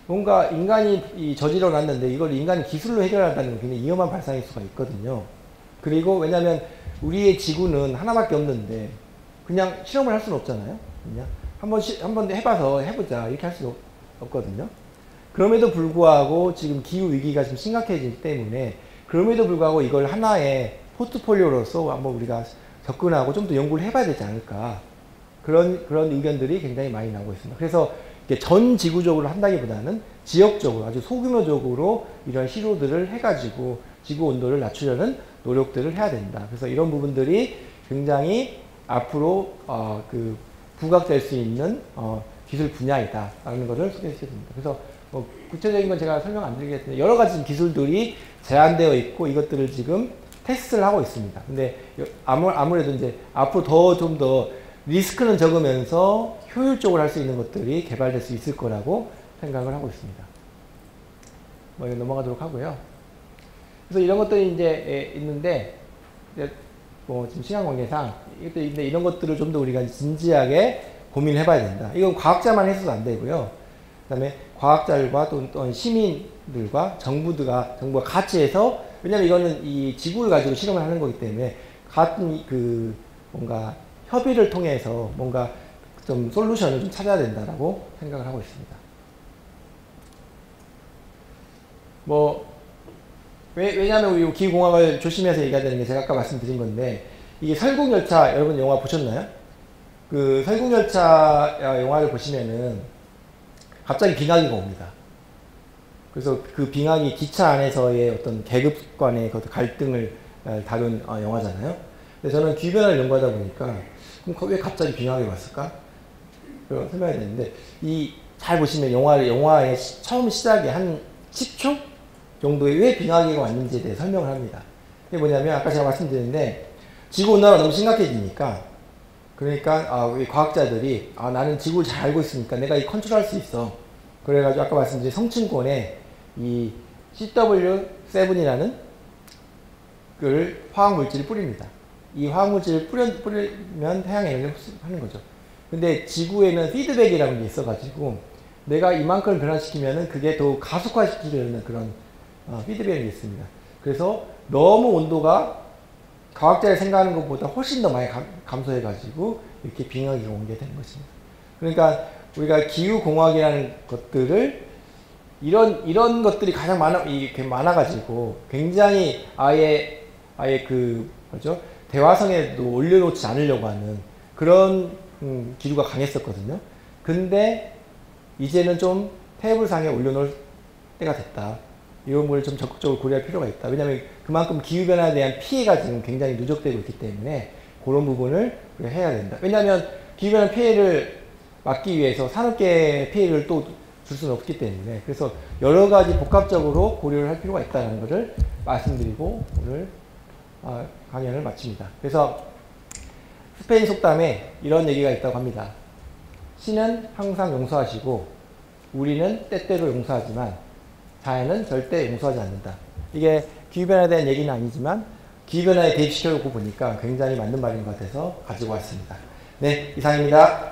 뭔가 인간이 저질러 놨는데 이걸 인간이 기술로 해결한다는 건 굉장히 위험한 발상일 수가 있거든요. 그리고 왜냐하면 우리의 지구는 하나밖에 없는데 그냥 실험을 할 수는 없잖아요. 그냥 한번 해보자 이렇게 할 수 없거든요. 그럼에도 불구하고 지금 기후 위기가 좀 심각해지기 때문에 그럼에도 불구하고 이걸 하나의 포트폴리오로서 한번 우리가 접근하고 좀 더 연구를 해봐야 되지 않을까. 그런 의견들이 굉장히 많이 나오고 있습니다. 그래서 전 지구적으로 한다기보다는 지역적으로 아주 소규모적으로 이런 시도들을 해가지고 지구 온도를 낮추려는 노력들을 해야 된다. 그래서 이런 부분들이 굉장히 앞으로 부각될 수 있는 기술 분야이다라는 것을 소개해드립니다. 그래서 구체적인 건 제가 설명 안 드리겠는데 여러 가지 기술들이 제한되어 있고 이것들을 지금 테스트를 하고 있습니다. 근데 아무래도 이제 앞으로 좀 더 리스크는 적으면서 효율적으로 할 수 있는 것들이 개발될 수 있을 거라고 생각을 하고 있습니다. 이거 넘어가도록 하고요. 그래서 이런 것들이 이제 있는데, 지금 시간 관계상, 근데 이런 것들을 좀 더 우리가 진지하게 고민을 해봐야 된다. 이건 과학자만 해서도 안 되고요. 그 다음에 과학자들과 또 시민들과 정부가 같이 해서, 왜냐면 이거는 이 지구를 가지고 실험을 하는 거기 때문에, 같은 뭔가 협의를 통해서 뭔가 좀 솔루션을 좀 찾아야 된다라고 생각을 하고 있습니다. 뭐 왜냐하면 우리 기후공학을 조심해서 얘기해야 되는 게 제가 아까 말씀드린 건데 이게 설국열차 여러분 영화 보셨나요? 그 설국열차 영화를 보시면은 갑자기 빙하기가 옵니다. 그래서 그 빙하기 기차 안에서의 어떤 계급 간의 그 갈등을 다룬 영화잖아요. 근데 저는 기후변화를 연구하다 보니까 그럼 왜 갑자기 빙하기가 왔을까? 설명해야 되는데 잘 보시면 영화의 처음 시작에 한 10초 정도에 왜 빙하기가 왔는지에 대해 설명을 합니다. 그게 뭐냐면 아까 제가 말씀드렸는데 지구온난화가 너무 심각해지니까 그러니까 우리 과학자들이 나는 지구를 잘 알고 있으니까 내가 이 컨트롤할 수 있어. 그래가지고 아까 말씀드린 성층권에 이 CW7이라는 그 화학물질을 뿌립니다. 이 화학물질을 뿌리면 태양에너지를 흡수하는 거죠. 근데 지구에는 피드백이라는 게 있어가지고 내가 이만큼 변화시키면은 그게 더 가속화시키려는 그런 피드백이 있습니다. 그래서 너무 온도가 과학자가 생각하는 것보다 훨씬 더 많이 감소해가지고 이렇게 빙하기가 오게 되는 것입니다. 그러니까 우리가 기후공학이라는 것들을 이런 것들이 가장 많아가지고 굉장히 아예 대화성에도 올려놓지 않으려고 하는 그런 기류가 강했었거든요. 근데 이제는 좀 테이블상에 올려놓을 때가 됐다. 이런 걸 좀 적극적으로 고려할 필요가 있다. 왜냐하면 그만큼 기후변화에 대한 피해가 지금 굉장히 누적되고 있기 때문에 그런 부분을 해야 된다. 왜냐하면 기후변화 피해를 막기 위해서 산업계의 피해를 또 줄 수는 없기 때문에 그래서 여러 가지 복합적으로 고려를 할 필요가 있다는 것을 말씀드리고 오늘 강연을 마칩니다. 그래서 스페인 속담에 이런 얘기가 있다고 합니다. 신은 항상 용서하시고 우리는 때때로 용서하지만 자연은 절대 용서하지 않는다. 이게 기후변화에 대한 얘기는 아니지만 기후변화에 대입시켜놓고 보니까 굉장히 맞는 말인 것 같아서 가지고 왔습니다. 네, 이상입니다.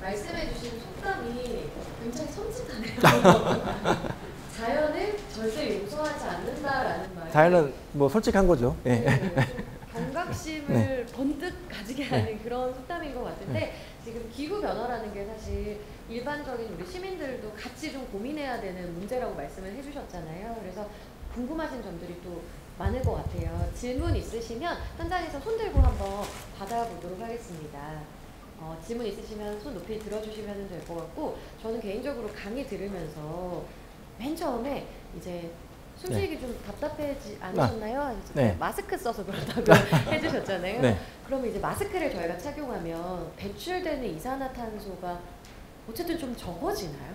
말씀해주신 속담이 굉장히 섬찟하네요. 자연을 절대 용서하지 않는다라는 말. 자연은 뭐 솔직한 거죠. 네. 경각심을 네. 번뜩 가지게 하는 그런 속담인 것 같은데 지금 기후변화라는 게 사실 일반적인 우리 시민들도 같이 좀 고민해야 되는 문제라고 말씀을 해주셨잖아요. 그래서 궁금하신 점들이 또 많을 것 같아요. 질문 있으시면 현장에서 손 들고 한번 받아보도록 하겠습니다. 질문 있으시면 손 높이 들어주시면 될 것 같고 저는 개인적으로 강의 들으면서 맨 처음에 이제 숨쉬기 좀 답답하지 않으셨나요? 네. 마스크 써서 그렇다고 해주셨잖아요. 네. 그러면 이제 마스크를 저희가 착용하면 배출되는 이산화탄소가 어쨌든 좀 적어지나요?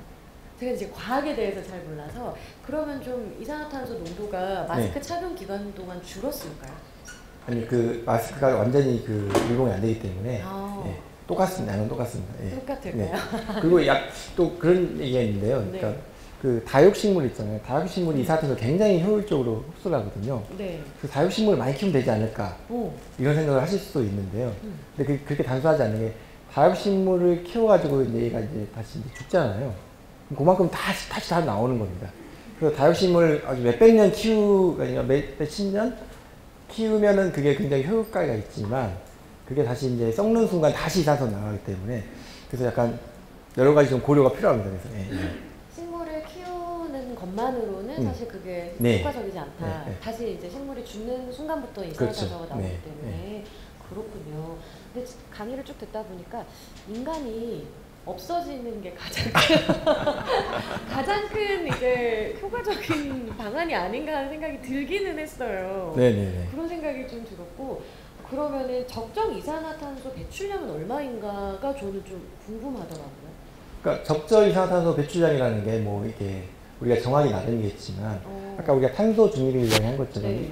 제가 이제 과학에 대해서 잘 몰라서 그러면 좀 이산화탄소 농도가 마스크 착용 기간 동안 줄었을까요? 아니 그 마스크가 완전히 유봉이 안 되기 때문에 예, 똑같습니다. 양은 똑같습니다. 예. 똑같을까요? 네. 그리고 또 그런 얘기가 있는데요. 그러니까 그 다육식물 있잖아요. 다육식물이 이산화탄소 굉장히 효율적으로 흡수를 하거든요. 네. 그 다육식물을 많이 키우면 되지 않을까 이런 생각을 하실 수도 있는데요. 근데 그렇게 단순하지 않은 게 다육식물을 키워가지고 이제 얘가 이제 다시 죽잖아요. 그만큼 다시 다 나오는 겁니다. 그래서 다육식물 아주 몇백 년 몇십 년 키우면은 그게 굉장히 효과가 있지만 그게 다시 이제 썩는 순간 다시 이산화탄소 나가기 때문에 그래서 약간 여러 가지 좀 고려가 필요합니다. 그래서 식물을 키우는 것만으로는 사실 그게 효과적이지 않다. 다시 이제 식물이 죽는 순간부터 이산화탄소가 나오기 때문에 그렇군요. 근데 강의를 쭉 듣다 보니까 인간이 없어지는 게 가장 큰 이제 효과적인 방안이 아닌가 하는 생각이 들기는 했어요. 네네네. 그런 생각이 좀 들었고 그러면은 적정 이산화탄소 배출량은 얼마인가가 저는 좀 궁금하더라고요. 그러니까 적정 이산화탄소 배출량이라는 게 뭐 이렇게 우리가 정확히 나누겠지만 아까 우리가 탄소 중립을 이야기한 것처럼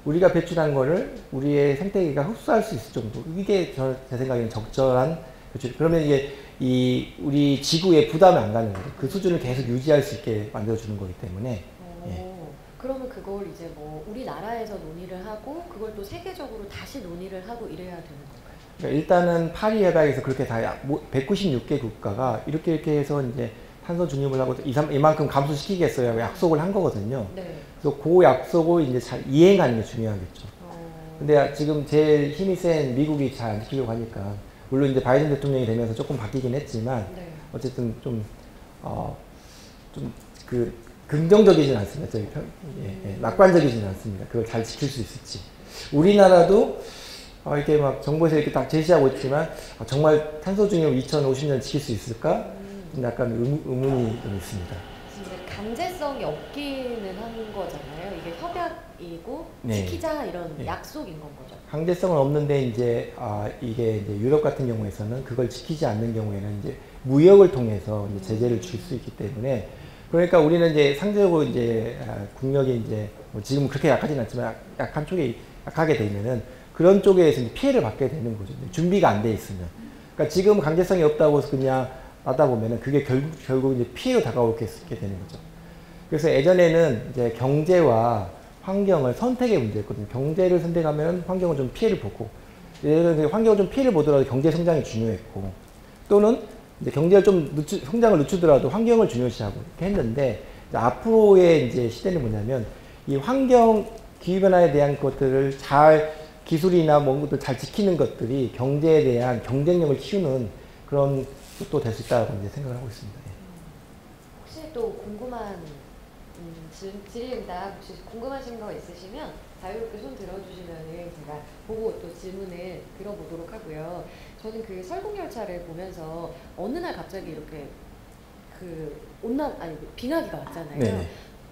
우리가 배출한 거를 우리의 생태계가 흡수할 수 있을 정도 이게 제 생각에는 적절한 배출. 그러면 이게 우리 지구에 부담이 안 가는 거죠. 그 수준을 계속 유지할 수 있게 만들어주는 거기 때문에. 그러면 그걸 이제 뭐 우리나라에서 논의를 하고 그걸 또 세계적으로 다시 논의를 하고 이래야 되는 건가요? 그러니까 일단은 파리 협약에서 그렇게 다 196개 국가가 이렇게 해서 이제 탄소 중립을 하고 이만큼 감소시키겠어요 약속을 한 거거든요. 네. 그래서 그 약속을 이제 잘 이행하는 게 중요하겠죠. 근데 지금 제일 힘이 센 미국이 잘 안 지키려고 하니까 물론 이제 바이든 대통령이 되면서 조금 바뀌긴 했지만 어쨌든 그 긍정적이진 않습니다. 낙관적이진 않습니다. 그걸 잘 지킬 수 있을지. 우리나라도 이렇게 막 정부에서 이렇게 딱 제시하고 있지만 정말 탄소 중립 2050년 지킬 수 있을까? 약간 의문이 좀 있습니다. 강제성이 없기는 한 거잖아요. 이게 협약이고 지키자 이런 약속인 건 거죠. 강제성은 없는데 이제 이게 이제 유럽 같은 경우에서는 그걸 지키지 않는 경우에는 이제 무역을 통해서 이제 제재를 줄 수 있기 때문에 그러니까 우리는 이제 상대적으로 이제 국력이 이제 뭐 지금 그렇게 약하진 않지만 약한 쪽에 약하게 되면은 그런 쪽에서 이제 피해를 받게 되는 거죠. 준비가 안 돼 있으면. 그러니까 지금 강제성이 없다고 해서 그냥 하다 보면은 그게 결국 이제 피해로 다가오게 되는 거죠. 그래서 예전에는 이제 경제와 환경을 선택의 문제였거든요. 경제를 선택하면 환경은 좀 피해를 보고, 예를 들어 환경을 좀 피해를 보더라도 경제 성장이 중요했고, 또는 이제 경제를 좀 성장을 늦추더라도 환경을 중요시하고 이렇게 했는데, 이제 앞으로의 이제 시대는 뭐냐면 이 환경 기후 변화에 대한 것들을 기술이나 뭔 것들 잘 지키는 것들이 경제에 대한 경쟁력을 키우는 그런 것도 될 수 있다고 이제 생각을 하고 있습니다. 혹시 또 궁금한 질의응답 혹시 궁금하신 거 있으시면 자유롭게 손 들어주시면은 제가 보고 또 질문을 들어보도록 하고요. 저는 그 설국열차를 보면서 어느 날 갑자기 이렇게 그 빙하기가 왔잖아요. 네.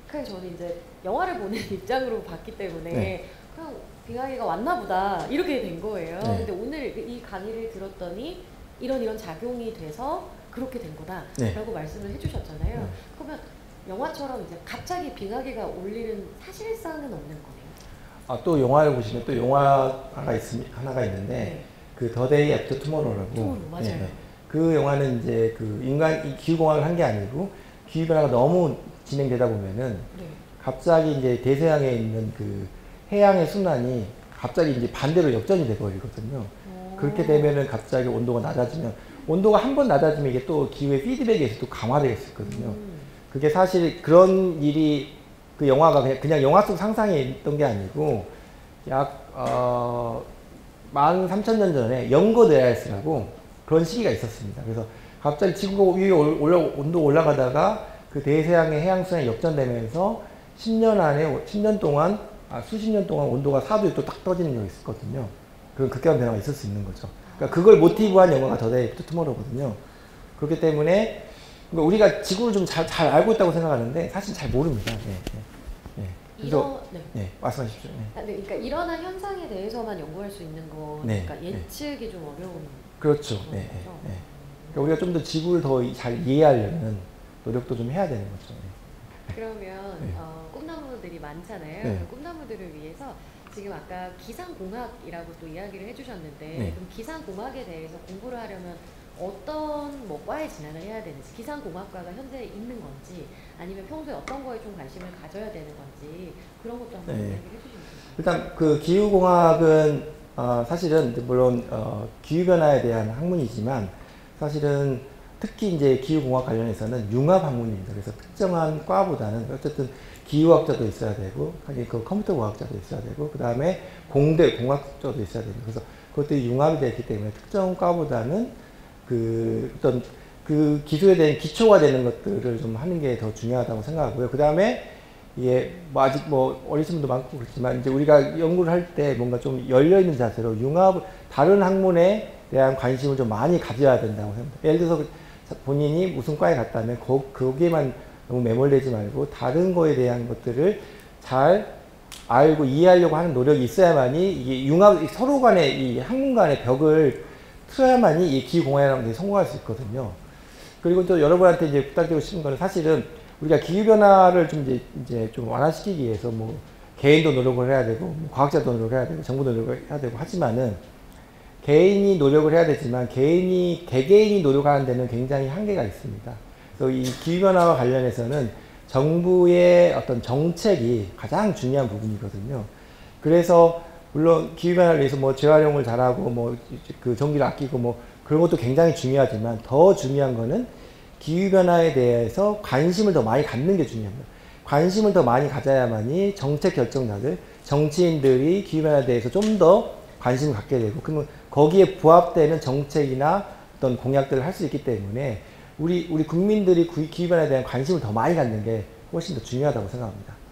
그냥 저는 이제 영화를 보는 입장으로 봤기 때문에 그냥 빙하기가 왔나 보다 이렇게 된 거예요. 근데 오늘 이 강의를 들었더니 이런 작용이 돼서 그렇게 된 거다라고 말씀을 해주셨잖아요. 그러면 영화처럼 이제 갑자기 빙하기가 올 일은 사실상은 없는 거네요. 또 영화를 보시면 또 영화가 하나가 있는데 그 더 데이 애프터 투모로우라고. 맞아요. 그 영화는 이제 그 인간 기후공학을 한 게 아니고 기후 변화가 너무 진행되다 보면은 갑자기 이제 대서양에 있는 그 해양의 순환이 갑자기 이제 반대로 역전이 돼 버리거든요. 그렇게 되면은 갑자기 온도가 낮아지면 온도가 한 번 낮아지면 이게 또 기후의 피드백에 의해서 또 강화되어 있었거든요. 그게 사실 그런 일이 그 영화가 그냥 영화 속 상상에 있던 게 아니고 약 13,000년 전에 영거 데라이스라고 그런 시기가 있었습니다. 그래서 갑자기 지구가 위에 온도가 올라가다가 그 대서양의 해양순환이 역전되면서 10년 동안 수십 년 동안 온도가 4도에 또 딱 떨어지는 적이 있었거든요. 그런 극한 변화가 있을 수 있는 거죠. 그러니까 그걸 모티브한 영화가 더 데이 애프터 투모로우거든요. 그렇기 때문에 우리가 지구를 좀 잘 알고 있다고 생각하는데 사실 잘 모릅니다. 그래서 말씀하십시오. 그러니까 일어난 현상에 대해서만 연구할 수 있는 거니까 예측이 좀 어려운. 그렇죠. 그러니까 우리가 좀 더 지구를 더 잘 이해하려는 노력도 좀 해야 되는 거죠. 그러면 꿈나무들이 많잖아요. 그 꿈나무들을 위해서 지금 아까 기상공학이라고 또 이야기를 해주셨는데 그럼 기상공학에 대해서 공부를 하려면 어떤 과에 진학을 해야 되는지, 기상공학과가 현재 있는 건지 아니면 평소에 어떤 거에 좀 관심을 가져야 되는 건지 그런 것도 한번 이야기해 주시면 좋겠습니다. 일단 그 기후공학은 사실은 물론 기후변화에 대한 학문이지만 사실은 특히 이제 기후공학 관련해서는 융합 학문입니다. 그래서 특정한 과보다는 어쨌든 기후학자도 있어야 되고, 그 컴퓨터 과학자도 있어야 되고, 그 다음에 공학자도 있어야 됩니다. 그래서 그것들이 융합이 되기 때문에 특정 과보다는 어떤 그 기술에 대한 기초가 되는 것들을 좀 하는 게 더 중요하다고 생각하고요. 그 다음에 이게 아직 어리신 분도 많고 그렇지만 이제 우리가 연구를 할 때 뭔가 좀 열려있는 자세로 다른 학문에 대한 관심을 좀 많이 가져야 된다고 생각합니다. 예를 들어서 본인이 무슨 과에 갔다면 거기에만 너무 매몰되지 말고 다른 거에 대한 것들을 잘 알고 이해하려고 하는 노력이 있어야만이 이게 서로 간의 이 학문 간의 벽을 틀어야만이 이 기후공학이라는 데 성공할 수 있거든요. 그리고 또 여러분한테 이제 부탁드리고 싶은 거는 사실은 우리가 기후변화를 좀 이제 좀 완화시키기 위해서 개인도 노력을 해야 되고, 과학자도 노력을 해야 되고, 정부도 노력을 해야 되고 하지만은 개인이 노력을 해야 되지만 개개인이 노력하는 데는 굉장히 한계가 있습니다. 그래서 이 기후변화와 관련해서는 정부의 어떤 정책이 가장 중요한 부분이거든요. 그래서 물론 기후변화를 위해서 재활용을 잘하고 그 전기를 아끼고 그런 것도 굉장히 중요하지만 더 중요한 거는 기후변화에 대해서 관심을 더 많이 갖는 게 중요합니다. 관심을 더 많이 가져야만이 정책 결정자들, 정치인들이 기후변화에 대해서 좀 더 관심을 갖게 되고, 그러면 거기에 부합되는 정책이나 어떤 공약들을 할 수 있기 때문에 우리 국민들이 기후변화에 대한 관심을 더 많이 갖는 게 훨씬 더 중요하다고 생각합니다.